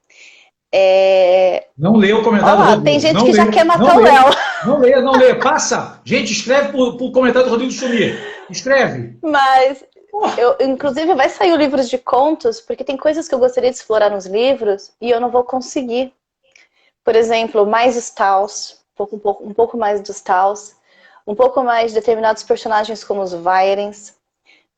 Não lê o comentário do Rodrigo. Tem gente que já quer matar o Léo. Não lê. Passa. Gente, escreve pro comentário do Rodrigo sumir. Escreve. Mas Inclusive, vai sair o livro de contos, porque tem coisas que eu gostaria de explorar nos livros e eu não vou conseguir. Por exemplo, mais Staus, um pouco mais dos Staus, um pouco mais de determinados personagens como os Vairens,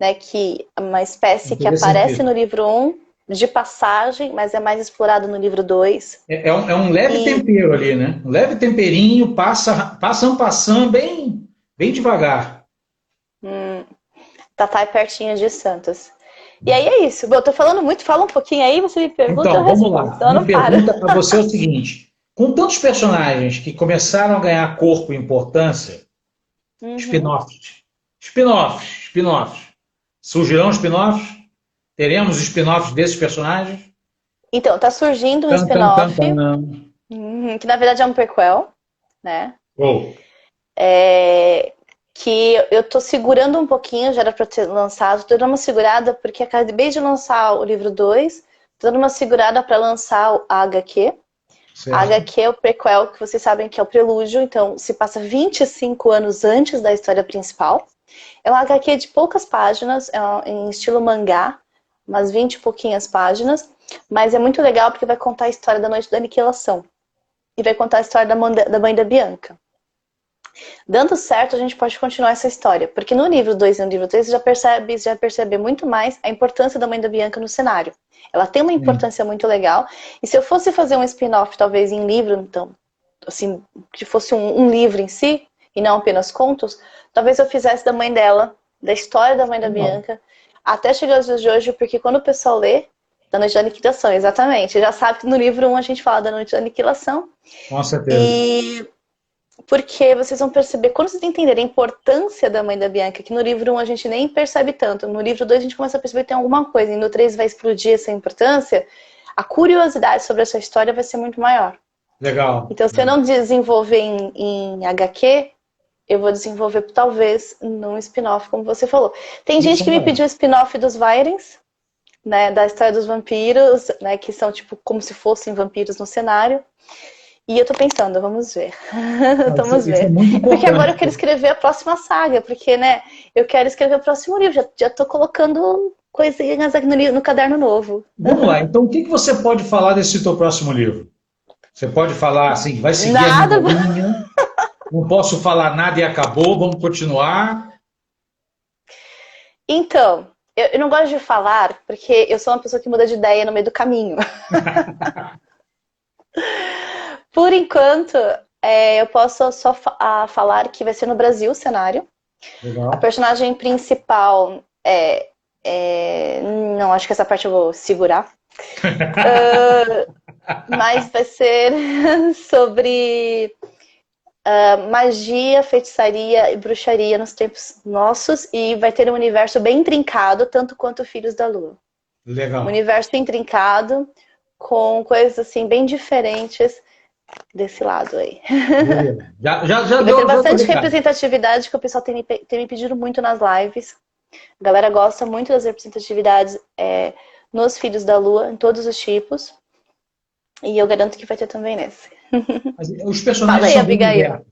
né, que é uma espécie que aparece no livro 1, de passagem, mas é mais explorado no livro 2. É um leve tempero ali, né? Um leve temperinho, passando bem devagar. Tatá é pertinho de Santos. E aí é isso. Bom, eu tô falando muito, fala um pouquinho aí, você me pergunta, então, eu respondo. vamos lá. Então, Minha pergunta para você é o seguinte. Com tantos personagens que começaram a ganhar corpo e importância, spin-offs. Surgirão spin-offs? Teremos spin-offs desses personagens? Então, tá surgindo um spin-off, que na verdade é um prequel, né? Que eu tô segurando um pouquinho, já era pra ter lançado, tô dando uma segurada porque acabei de lançar o livro 2, tô dando uma segurada para lançar a HQ. Certo. A HQ é o prequel, que vocês sabem que é o prelúdio, então se passa 25 anos antes da história principal. É uma HQ de poucas páginas, em estilo mangá, umas 20 e pouquinhas páginas, mas é muito legal porque vai contar a história da Noite da Aniquilação. E vai contar a história da mãe da Bianca. Dando certo, a gente pode continuar essa história, porque no livro 2 e no livro 3 você já percebe muito mais a importância da mãe da Bianca no cenário. Ela tem uma importância muito legal, e se eu fosse fazer um spin-off, talvez em livro, então, assim, que fosse um livro em si, e não apenas contos, talvez eu fizesse da mãe dela, da história da mãe da Bianca, até chegar aos dias de hoje, porque quando o pessoal lê, da Noite da Aniquilação, exatamente, já sabe que no livro 1 a gente fala da Noite da Aniquilação. Com certeza. Porque vocês vão perceber, quando vocês entenderem a importância da mãe da Bianca, que no livro 1 a gente nem percebe tanto, no livro 2 a gente começa a perceber que tem alguma coisa, e no 3 vai explodir essa importância, a curiosidade sobre essa história vai ser muito maior. Legal. Então, se eu não desenvolver em HQ, eu vou desenvolver talvez num spin-off, como você falou. Tem gente que me pediu spin-off dos Vairens, né, da história dos vampiros, né, que são tipo como se fossem vampiros no cenário. E eu tô pensando, vamos ver. Vamos ver. Porque agora eu quero escrever a próxima saga, porque, né, eu quero escrever o próximo livro. Já tô colocando coisinhas aqui no caderno novo. Vamos lá, então o que você pode falar desse teu próximo livro? Você pode falar assim, vai seguir nada, a minha linha, não posso falar nada e acabou, vamos continuar? Então, eu não gosto de falar, porque eu sou uma pessoa que muda de ideia no meio do caminho. Por enquanto, eu posso só falar que vai ser no Brasil o cenário. Legal. A personagem principal não, acho que essa parte eu vou segurar. Mas vai ser sobre magia, feitiçaria e bruxaria nos tempos nossos. E vai ter um universo bem intrincado, tanto quanto Filhos da Lua. Legal. Um universo intrincado, com coisas assim bem diferentes desse lado aí. Já deu bastante representatividade, que o pessoal tem me pedido muito nas lives. A galera gosta muito das representatividades nos Filhos da Lua, em todos os tipos. E eu garanto que vai ter também nesse. Mas os personagens são bem diversos.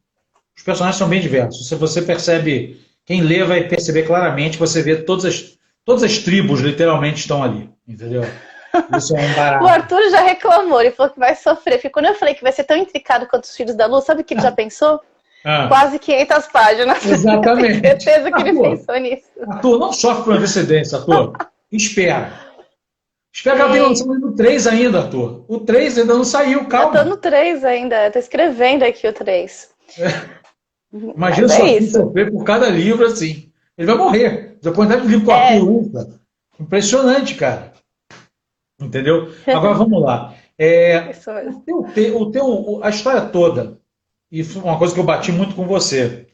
Os personagens são bem diversos. Se você percebe, quem lê vai perceber claramente, você vê todas as tribos literalmente estão ali, entendeu? Isso é um barato. O Arthur já reclamou, ele falou que vai sofrer. Porque quando eu falei que vai ser tão intricado quanto os Filhos da Lua, sabe o que ele já pensou? Quase 500 páginas. Exatamente. Tenho certeza que ele pensou nisso. Arthur, não sofre por antecedência, Arthur. Espera que ela tenha lançado o livro 3 ainda, Arthur. O 3 ainda não saiu, calma. Eu tô no 3 ainda, tô escrevendo aqui o 3. Imagina só sofrer por cada livro assim. Ele vai morrer. A quantidade de livro com Arthur usa. Impressionante, cara. Entendeu? Agora vamos lá. A história toda, e foi uma coisa que eu bati muito com você,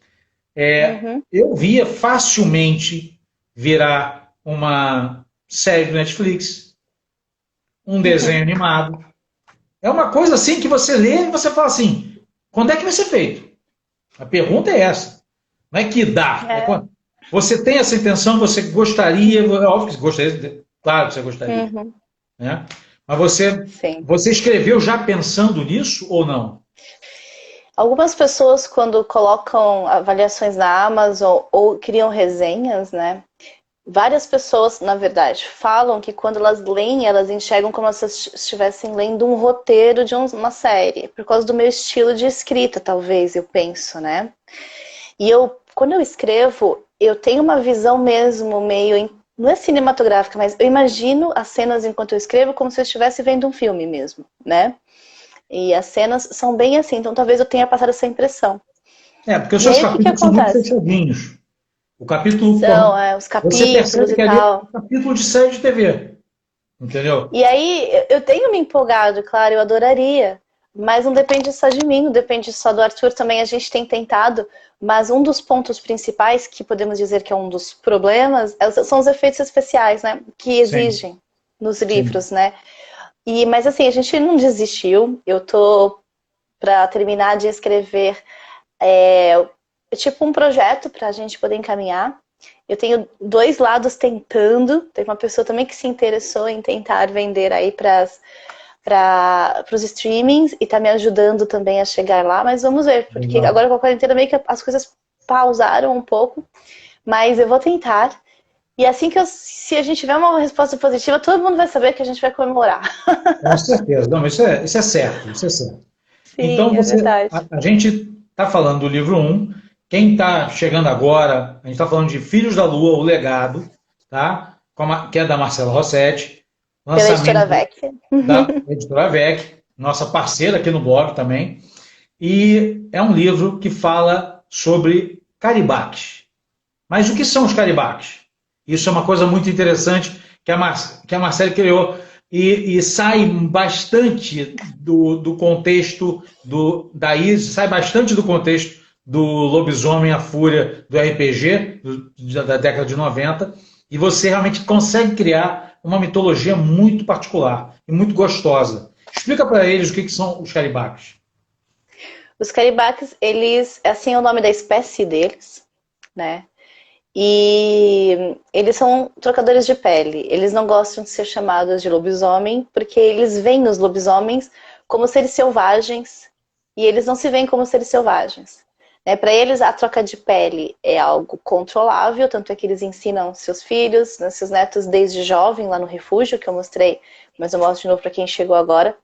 eu via facilmente virar uma série do Netflix, um desenho animado. É uma coisa assim que você lê e você fala assim, quando é que vai ser feito? A pergunta é essa. Não é que dá. Você tem essa intenção, você gostaria, óbvio que gostaria, claro que você gostaria. Né? Mas você escreveu já pensando nisso ou não? Algumas pessoas, quando colocam avaliações na Amazon ou criam resenhas, né, várias pessoas, na verdade, falam que quando elas leem, elas enxergam como se estivessem lendo um roteiro de uma série, por causa do meu estilo de escrita, talvez, eu penso, né? E quando eu escrevo, eu tenho uma visão mesmo meio, não é cinematográfica, mas eu imagino as cenas enquanto eu escrevo como se eu estivesse vendo um filme mesmo, né? E as cenas são bem assim, então talvez eu tenha passado essa impressão. Porque os seus capítulos são muito fechadinhos. O capítulo... Os você capítulos percebe que e ali é tal. um capítulo de série de TV. Entendeu? E aí, eu tenho me empolgado, claro, eu adoraria. Mas não depende só de mim, não depende só do Arthur também, a gente tem tentado. Mas um dos pontos principais, que podemos dizer que é um dos problemas, são os efeitos especiais, né? Que exigem nos livros, né? Mas assim, a gente não desistiu. Eu tô para terminar de escrever tipo um projeto para a gente poder encaminhar. Eu tenho 2 lados tentando. Tem uma pessoa também que se interessou em tentar vender aí para os streamings e tá me ajudando também a chegar lá, mas vamos ver, porque agora com a quarentena meio que as coisas pausaram um pouco, mas eu vou tentar. E assim que se a gente tiver uma resposta positiva, todo mundo vai saber que a gente vai comemorar. Com certeza. Não, isso é certo, isso é certo. Sim, então, verdade. A gente está falando do livro 1. Quem está chegando agora, a gente está falando de Filhos da Lua, O Legado, tá? Que é da Marcela Rossetti. Pela Editora VEC. Da Editora VEC, nossa parceira aqui no blog também. E é um livro que fala sobre caribaques. Mas o que são os caribaques? Isso é uma coisa muito interessante que a Marcela criou e sai bastante do contexto da Isis, sai bastante do contexto do Lobisomem, a Fúria, do RPG da década de 90, e você realmente consegue criar uma mitologia muito particular e muito gostosa. Explica para eles o que são os caribaques. Os caribaques, eles, assim é o nome da espécie deles, né? E eles são trocadores de pele. Eles não gostam de ser chamados de lobisomem, porque eles veem os lobisomens como seres selvagens, e eles não se veem como seres selvagens. Para eles, a troca de pele é algo controlável, tanto é que eles ensinam seus filhos, seus netos desde jovem, lá no refúgio, que eu mostrei, mas eu mostro de novo para quem chegou agora,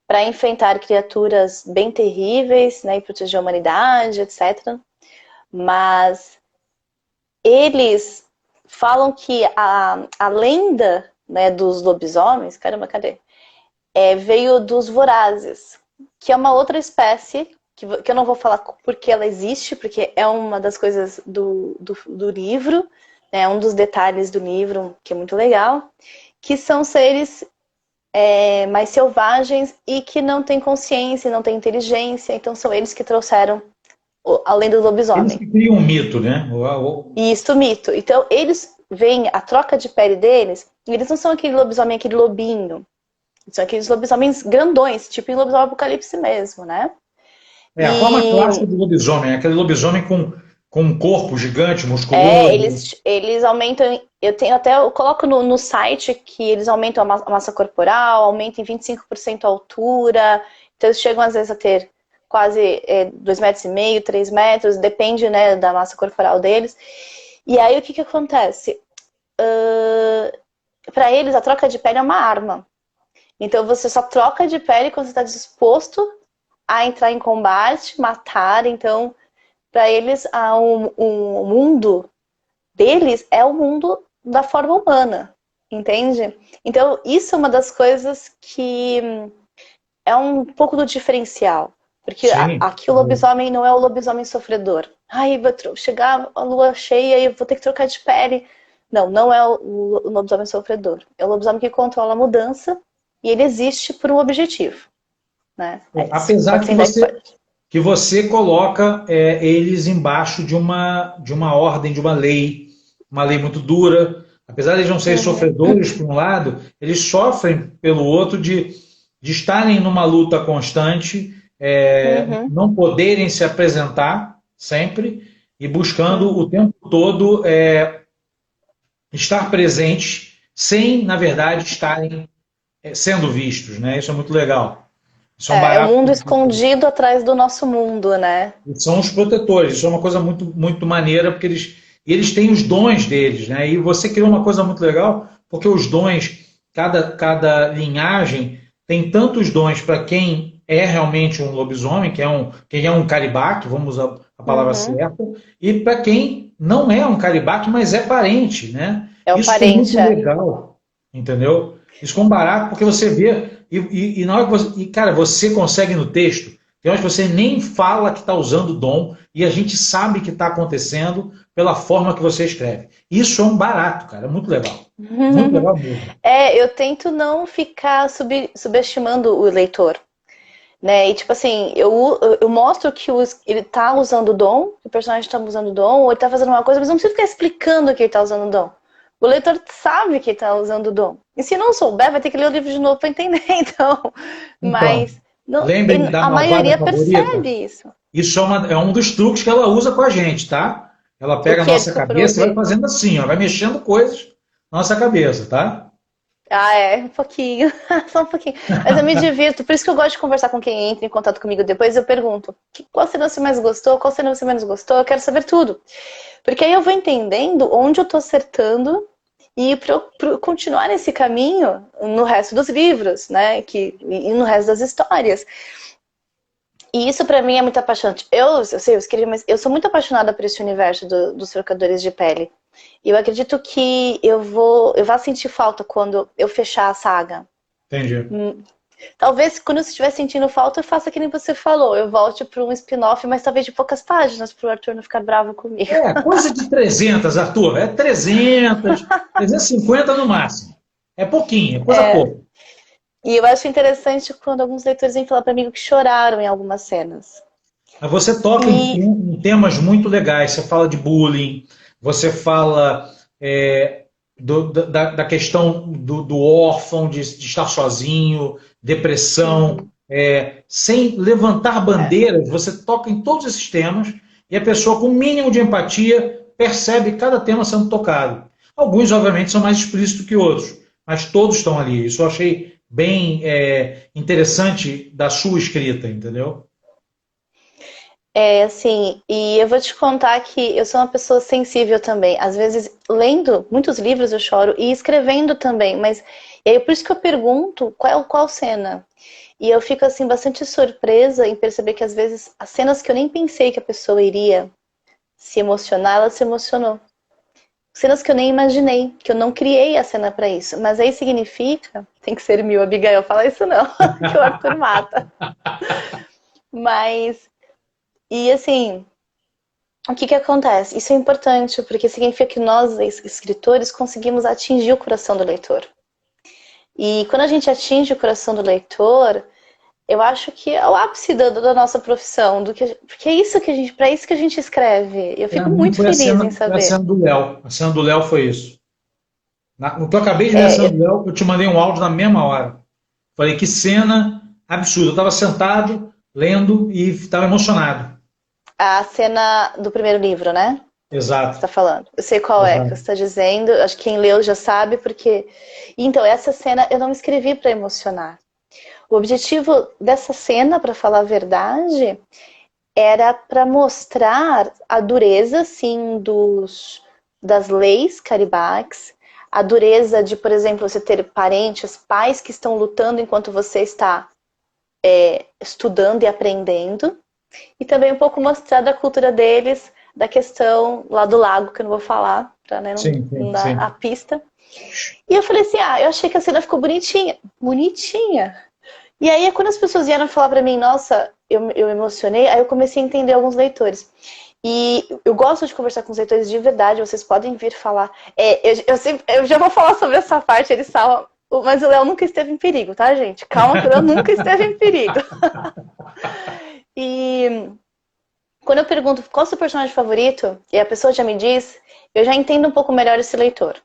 para enfrentar criaturas bem terríveis, né, e proteger a humanidade, etc. Mas eles falam que a lenda, né, dos lobisomens, caramba, cadê? Veio dos vorazes, que é uma outra espécie, que eu não vou falar porque ela existe, porque é uma das coisas do livro, né, um dos detalhes do livro, que é muito legal, que são seres mais selvagens e que não têm consciência, não têm inteligência, então são eles que trouxeram a lenda do lobisomem. Eles que criam um mito, né? Isso, mito. Então, eles veem a troca de pele deles, e eles não são aquele lobisomem, aquele lobinho. São aqueles lobisomens grandões, tipo em lobisomem apocalipse mesmo, né? A forma clássica do lobisomem, aquele lobisomem com um corpo gigante, musculoso. Eles aumentam. Eu coloco no site que eles aumentam a massa corporal, aumentam em 25% a altura. Então, eles chegam às vezes a ter quase 2,5 metros, 3 metros, depende, né, da massa corporal deles. E aí o que acontece? Para eles, a troca de pele é uma arma. Então você só troca de pele quando você está disposto a entrar em combate, matar. Então, para eles, o mundo deles é o mundo da forma humana, entende? Então, isso é uma das coisas que é um pouco do diferencial. Porque aqui o lobisomem não é o lobisomem sofredor. Ai, vai chegar a lua cheia e eu vou ter que trocar de pele. Não é o lobisomem sofredor. É o lobisomem que controla a mudança e ele existe por um objetivo. Né? Apesar que você coloca eles embaixo de uma ordem, de uma lei muito dura. Apesar de eles não serem sofredores por um lado, eles sofrem pelo outro de estarem numa luta constante, não poderem se apresentar sempre e buscando o tempo todo estar presentes sem, na verdade, estarem sendo vistos, né? Isso é muito legal. É um mundo escondido atrás do nosso mundo, né? São os protetores. Isso é uma coisa muito, muito maneira, porque e eles têm os dons deles, né? E você criou uma coisa muito legal, porque os dons, cada linhagem tem tantos dons para quem é realmente um lobisomem, quem é um caribaque, vamos usar a palavra certa, e para quem não é um caribaque, mas é parente, né? É um Isso parente, foi muito legal, entendeu? Isso com barato, porque você vê, e na hora que você, cara, você consegue no texto, tem horas que você nem fala que está usando o dom, e a gente sabe que está acontecendo pela forma que você escreve. Isso é um barato, cara, é muito legal. Muito legal mesmo. Eu tento não ficar subestimando o leitor. Né? E tipo assim, eu mostro que ele tá usando o dom, que o personagem tá usando o dom, ou ele tá fazendo uma coisa, mas não precisa ficar explicando que ele tá usando o dom. O leitor sabe que ele tá usando o dom. E se não souber, vai ter que ler o livro de novo para entender, então. Mas lembrem da a maioria favorita? Percebe isso. Isso é um dos truques que ela usa com a gente, tá? Ela pega a nossa cabeça e vai fazendo assim, ó, vai mexendo coisas na nossa cabeça, tá? Um pouquinho, só um pouquinho. Mas eu me divirto, por isso que eu gosto de conversar com quem entra em contato comigo depois. Eu pergunto, qual cena você mais gostou, qual cena você menos gostou, eu quero saber tudo. Porque aí eu vou entendendo onde eu tô acertando e para continuar nesse caminho no resto dos livros, né? E no resto das histórias. E isso pra mim é muito apaixonante. Eu escrevi, mas eu sou muito apaixonada por esse universo dos trocadores de pele. E eu acredito que eu vou sentir falta quando eu fechar a saga. Entendi. Talvez quando eu estiver sentindo falta, eu faça que nem você falou. Eu volte para um spin-off, mas talvez de poucas páginas, para o Arthur não ficar bravo comigo. Coisa de 300, Arthur. É 300, 350 no máximo. É pouquinho, é coisa pouca. E eu acho interessante quando alguns leitores vêm falar para mim que choraram em algumas cenas. Você toca em temas muito legais. Você fala de bullying, você fala da questão do órfão, de estar sozinho, depressão. Sem levantar bandeiras, você toca em todos esses temas e a pessoa, com o mínimo de empatia, percebe cada tema sendo tocado. Alguns, obviamente, são mais explícitos que outros, mas todos estão ali. Isso eu achei bem interessante da sua escrita, entendeu? Assim, e eu vou te contar que eu sou uma pessoa sensível também. Às vezes, lendo muitos livros eu choro e escrevendo também, mas e aí por isso que eu pergunto qual cena. E eu fico assim bastante surpresa em perceber que às vezes as cenas que eu nem pensei que a pessoa iria se emocionar, ela se emocionou. Cenas que eu nem imaginei, que eu não criei a cena pra isso. Mas aí significa, tem que ser mil, Abigail, fala isso não, que o Arthur mata. Mas, e assim, o que acontece? Isso é importante, porque significa que nós, escritores, conseguimos atingir o coração do leitor. E quando a gente atinge o coração do leitor, eu acho que é o ápice da nossa profissão, porque é isso que para isso que a gente escreve. Eu fico muito feliz em saber. A cena do Léo. A cena do Léo foi isso. No que eu acabei de ver a cena do Léo, eu te mandei um áudio na mesma hora. Falei, que cena absurda. Eu estava sentado, lendo e estava emocionado. A cena do primeiro livro, né? Exato. Você está falando. Eu sei qual é que você está dizendo. Acho que quem leu já sabe, porque... Então, essa cena eu não escrevi para emocionar. O objetivo dessa cena, para falar a verdade, era para mostrar a dureza, sim, das leis caribaques, a dureza de, por exemplo, você ter parentes, pais que estão lutando enquanto você está estudando e aprendendo, e também um pouco mostrar da cultura deles, da questão lá do lago, que eu não vou falar, para não dar a pista. E eu falei assim, eu achei que a cena ficou bonitinha. Bonitinha. E aí, quando as pessoas vieram falar pra mim, nossa, eu emocionei, aí eu comecei a entender alguns leitores. E eu gosto de conversar com os leitores de verdade, vocês podem vir falar. Eu já vou falar sobre essa parte, eles falam, mas o Léo nunca esteve em perigo, tá, gente? Calma que o Léo nunca esteve em perigo. E quando eu pergunto qual é o seu personagem favorito, e a pessoa já me diz, eu já entendo um pouco melhor esse leitor.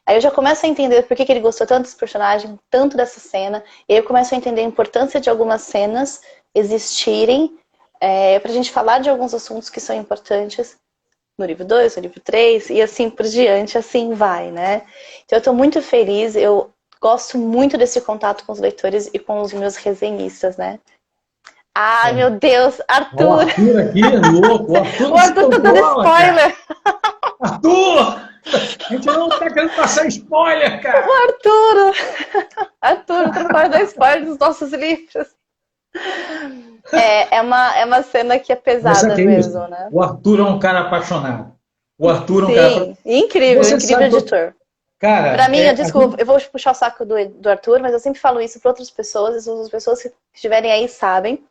Aí eu já começo a entender por que ele gostou tanto desse personagem, tanto dessa cena. E aí eu começo a entender a importância de algumas cenas existirem pra gente falar de alguns assuntos que são importantes no livro 2, no livro 3 e assim por diante, assim vai, né? Então eu tô muito feliz, eu gosto muito desse contato com os leitores e com os meus resenhistas, né? Ai, meu Deus, Arthur! O Arthur aqui é louco, o Arthur tá dando spoiler! Arthur! A gente não tá querendo passar spoiler, cara! O Arthur! Arthur, tu não pode dar spoiler dos nossos livros. É uma cena que é pesada mesmo, né? O Arthur é um cara apaixonado. O Arthur é um Sim, cara apaixonado. incrível editor. Cara, pra mim, desculpa, eu vou puxar o saco do Arthur, mas eu sempre falo isso para outras pessoas, e as pessoas que estiverem aí sabem.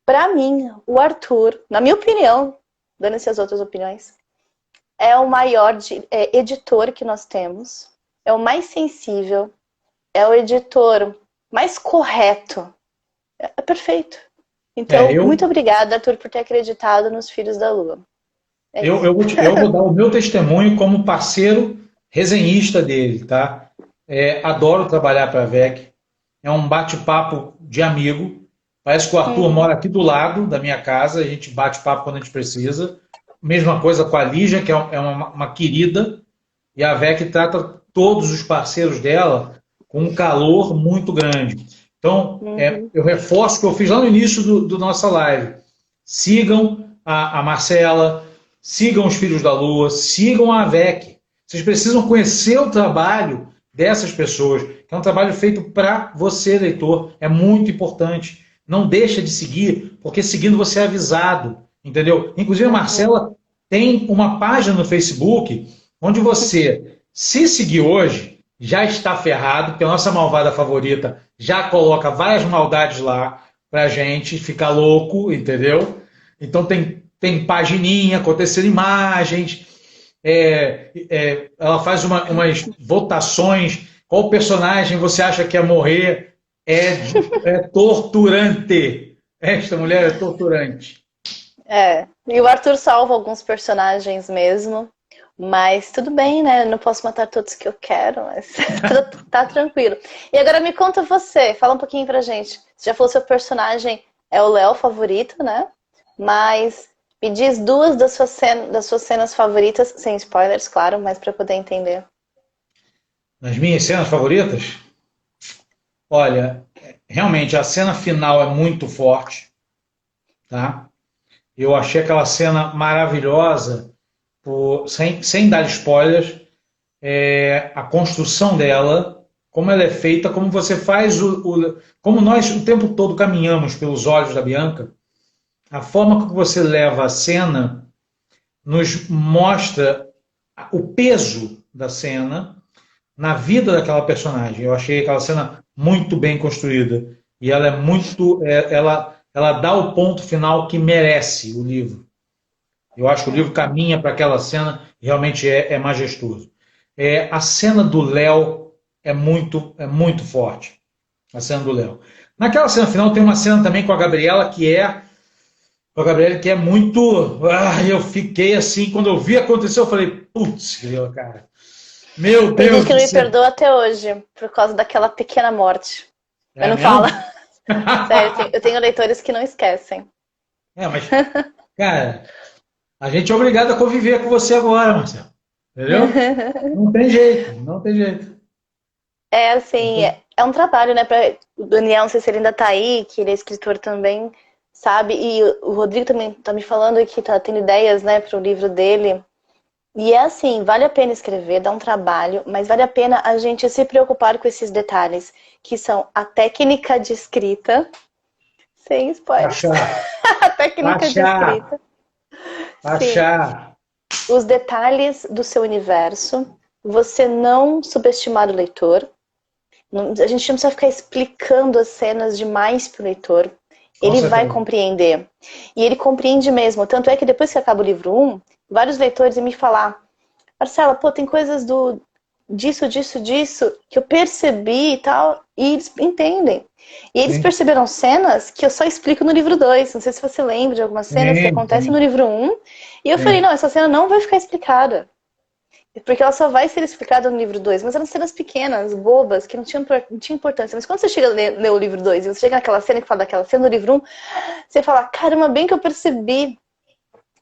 Pra mim, o Arthur, na minha opinião, dando-se as outras opiniões, é o maior editor que nós temos, é o mais sensível, é o editor mais correto. É perfeito. Então, muito obrigada, Arthur, por ter acreditado nos Filhos da Lua. Eu vou dar o meu testemunho como parceiro resenhista dele, tá? Adoro trabalhar para a VEC. É um bate-papo de amigo. Parece que o Arthur mora aqui do lado da minha casa. A gente bate papo quando a gente precisa. Mesma coisa com a Lígia, que é uma querida. E a VEC trata todos os parceiros dela com um calor muito grande. Então, eu reforço o que eu fiz lá no início do nossa live. Sigam a Marcela, sigam os Filhos da Lua, sigam a VEC. Vocês precisam conhecer o trabalho dessas pessoas, que é um trabalho feito para você, leitor. É muito importante. Não deixa de seguir, porque seguindo você é avisado, entendeu? Inclusive a Marcela tem uma página no Facebook onde você, se seguir hoje, já está ferrado, porque a nossa malvada favorita já coloca várias maldades lá pra gente ficar louco, entendeu? Então tem pagininha, acontecendo imagens, ela faz umas votações, qual personagem você acha que ia morrer, é torturante. Esta mulher é torturante. E o Arthur salva alguns personagens mesmo, mas tudo bem, né? Não posso matar todos que eu quero, mas tá tranquilo. E agora me conta você, fala um pouquinho pra gente. Você já falou que seu personagem é o Léo favorito, né? Mas me diz duas das suas cenas favoritas, sem spoilers, claro, mas pra poder entender. Nas minhas cenas favoritas? Olha, realmente a cena final é muito forte, tá? Eu achei aquela cena maravilhosa, sem dar spoilers, a construção dela, como ela é feita, como você faz como nós o tempo todo caminhamos pelos olhos da Bianca, a forma que você leva a cena nos mostra o peso da cena na vida daquela personagem. Eu achei aquela cena muito bem construída e ela é muito, ela dá o ponto final que merece o livro. Eu acho que o livro caminha para aquela cena e realmente é majestoso. A cena do Léo é muito forte. A cena do Léo. Naquela cena final tem uma cena também com a Gabriela que é muito... eu fiquei assim, quando eu vi acontecer, eu falei, putz, cara. Meu Deus do céu. Tem gente que não me perdoa até hoje, por causa daquela pequena morte. Eu não falo. Sério, eu tenho leitores que não esquecem. Mas, cara, a gente é obrigado a conviver com você agora, Marcelo. Entendeu? Não tem jeito, não tem jeito. Assim, é um trabalho, né? O Daniel, não sei se ele ainda tá aí, que ele é escritor também, sabe? E o Rodrigo também tá me falando que tá tendo ideias, né, pro livro dele. E assim, vale a pena escrever, dá um trabalho, mas vale a pena a gente se preocupar com esses detalhes, que são a técnica de escrita, sem spoiler. A técnica de escrita. Os detalhes do seu universo, você não subestimar o leitor. A gente não precisa ficar explicando as cenas demais pro leitor. Ele vai compreender. E ele compreende mesmo. Tanto é que depois que acaba o livro 1, vários leitores iam me falar: Marcela, tem coisas disso, que eu percebi e tal, e eles entendem. E eles perceberam cenas que eu só explico no livro 2. Não sei se você lembra de algumas cenas que acontecem no livro 1. E eu falei, não, essa cena não vai ficar explicada. Porque ela só vai ser explicada no livro 2. Mas eram cenas pequenas, bobas, que não tinham importância. Mas quando você chega a ler o livro 2 e você chega naquela cena que fala daquela cena do livro 1, você fala, caramba, bem que eu percebi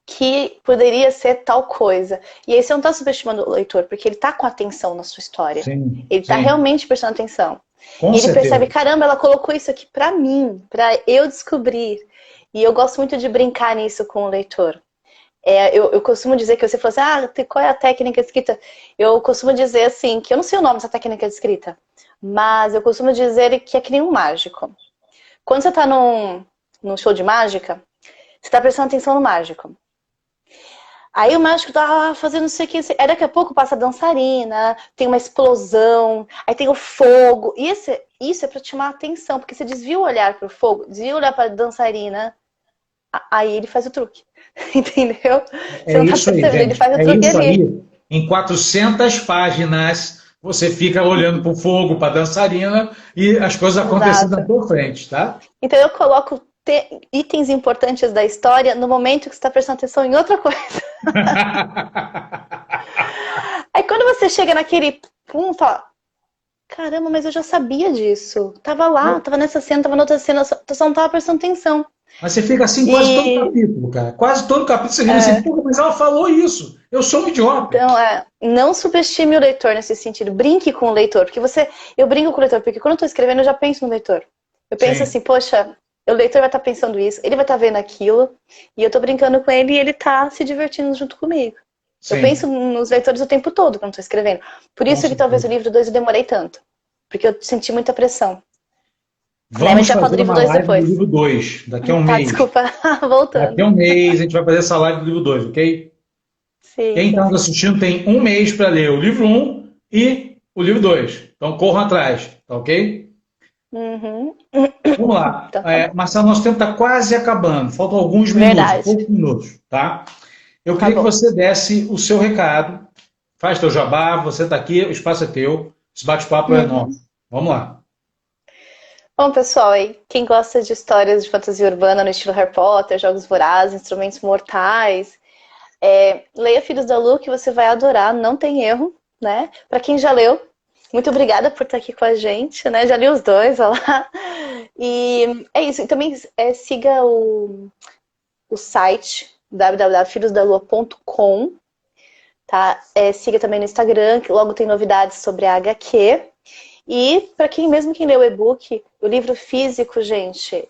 que poderia ser tal coisa. E aí você não está subestimando o leitor, porque ele está com atenção na sua história. Ele está realmente prestando atenção. E ele percebe, caramba, ela colocou isso aqui para mim, para eu descobrir. E eu gosto muito de brincar nisso com o leitor. Eu costumo dizer que você falou assim, qual é a técnica de escrita? Eu costumo dizer assim, que eu não sei o nome dessa técnica de escrita, mas eu costumo dizer que é que nem um mágico. Quando você está num show de mágica, você está prestando atenção no mágico. Aí o mágico tá lá fazendo não sei o que. Aí daqui a pouco passa a dançarina, tem uma explosão, aí tem o fogo. E isso é pra te chamar a atenção, porque você desvia o olhar pro fogo, desvia o olhar pra dançarina, aí ele faz o truque. Entendeu? Você não tá Isso aí, percebendo, gente. ele faz o É truque isso ali. aí. Em 400 páginas, você fica olhando para o fogo, para a dançarina e as coisas acontecendo na Exato. sua frente, tá? Então eu coloco itens importantes da história no momento que você está prestando atenção em outra coisa. Aí quando você chega naquele ponto, ó, caramba, mas eu já sabia disso. Tava lá, tava nessa cena, tava noutra cena, só não tava prestando atenção. Mas você fica assim quase todo capítulo, cara. Quase todo capítulo você fica assim, porra, mas ela falou isso. Eu sou um idiota. Então, não subestime o leitor nesse sentido. Brinque com o leitor. Porque eu brinco com o leitor, porque quando eu tô escrevendo, eu já penso no leitor. Eu penso assim, poxa, o leitor vai estar pensando isso, ele vai estar vendo aquilo, e eu tô brincando com ele e ele tá se divertindo junto comigo. Sim. Eu penso nos leitores o tempo todo quando tô escrevendo. Por isso que talvez o livro 2 eu demorei tanto. Porque eu senti muita pressão. Vamos fazer uma live do livro 2, daqui a um mês. Desculpa, voltando. Daqui a um mês a gente vai fazer essa live do livro 2, ok? Sim. Quem está nos assistindo tem um mês para ler o livro 1 e o livro 2. Então corram atrás, tá ok? Uhum. Vamos lá. Então, Marcelo, nosso tempo está quase acabando. Faltam alguns minutos, poucos minutos, tá? Eu queria que você desse o seu recado. Faz teu jabá, você está aqui, o espaço é teu. Esse bate-papo é nosso. Vamos lá. Bom, pessoal, quem gosta de histórias de fantasia urbana no estilo Harry Potter, Jogos Vorazes, Instrumentos Mortais, leia Filhos da Lua, que você vai adorar, não tem erro, né? Para quem já leu, muito obrigada por estar aqui com a gente, né? Já li os dois, olha lá. E é isso. E também siga o site www.filhosdalua.com, tá? Siga também no Instagram, que logo tem novidades sobre a HQ. E para quem leu o e-book, o livro físico, gente,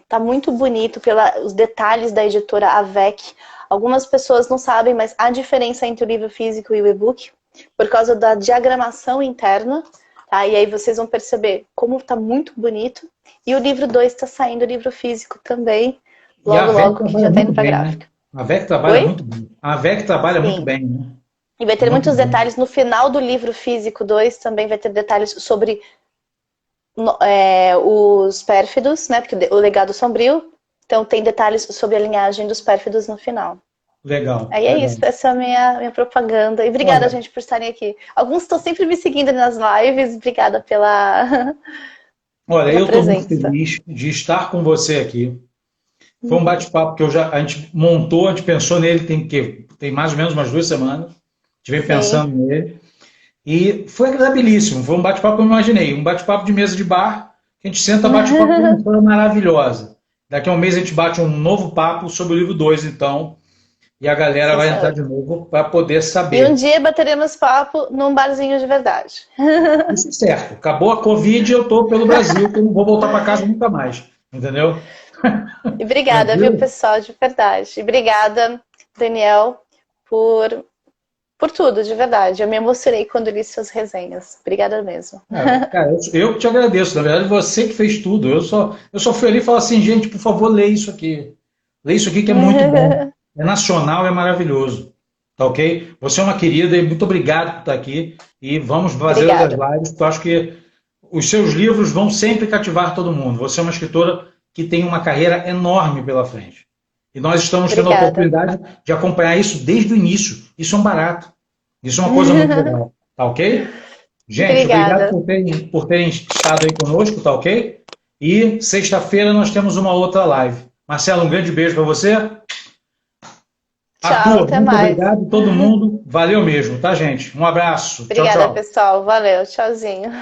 tá muito bonito pelos detalhes da editora Avec. Algumas pessoas não sabem, mas há diferença entre o livro físico e o e-book por causa da diagramação interna, tá? E aí vocês vão perceber como tá muito bonito. E o livro 2 está saindo, o livro físico também, logo, que já tá indo pra gráfica. Né? A Avec trabalha muito bem. A Avec trabalha muito bem, né? E vai ter muitos detalhes no final do livro físico 2, também vai ter detalhes sobre os pérfidos, né? Porque o legado sombrio, então tem detalhes sobre a linhagem dos pérfidos no final. Legal. Aí é isso, essa é a minha propaganda. E obrigada, gente, por estarem aqui. Alguns estão sempre me seguindo nas lives, obrigada pela Olha, eu estou muito feliz de estar com você aqui. Foi um bate-papo que a gente montou, a gente pensou nele tem mais ou menos umas 2 semanas. A gente veio pensando nele. E foi agradabilíssimo. Foi um bate-papo que eu imaginei. Um bate-papo de mesa de bar, que a gente senta, bate papo com uma história maravilhosa. Daqui a um mês a gente bate um novo papo sobre o livro 2, então. E a galera vai entrar de novo para poder saber. E um dia bateremos papo num barzinho de verdade. Isso é certo. Acabou a Covid, eu estou pelo Brasil, que eu não vou voltar para casa nunca mais. Entendeu? E obrigada, viu, pessoal, de verdade. E obrigada, Daniel, por tudo, de verdade. Eu me emocionei quando li suas resenhas. Obrigada mesmo. Cara, eu te agradeço. Na verdade, você que fez tudo. Eu só fui ali e falei assim, gente, por favor, lê isso aqui. Lê isso aqui que é muito bom. É nacional, é maravilhoso. Tá ok? Você é uma querida e muito obrigado por estar aqui. E vamos fazer outras lives, porque eu acho que os seus livros vão sempre cativar todo mundo. Você é uma escritora que tem uma carreira enorme pela frente. E nós estamos tendo a oportunidade de acompanhar isso desde o início. Isso é um barato. Isso é uma coisa muito legal. Tá ok? Gente, obrigado por terem estado aí conosco, tá ok? E sexta-feira nós temos uma outra live. Marcelo, um grande beijo para você. Tchau, Arthur, até muito mais. obrigado todo mundo. Valeu mesmo, tá, gente? Um abraço. Obrigada, tchau, tchau. pessoal. Valeu. Tchauzinho.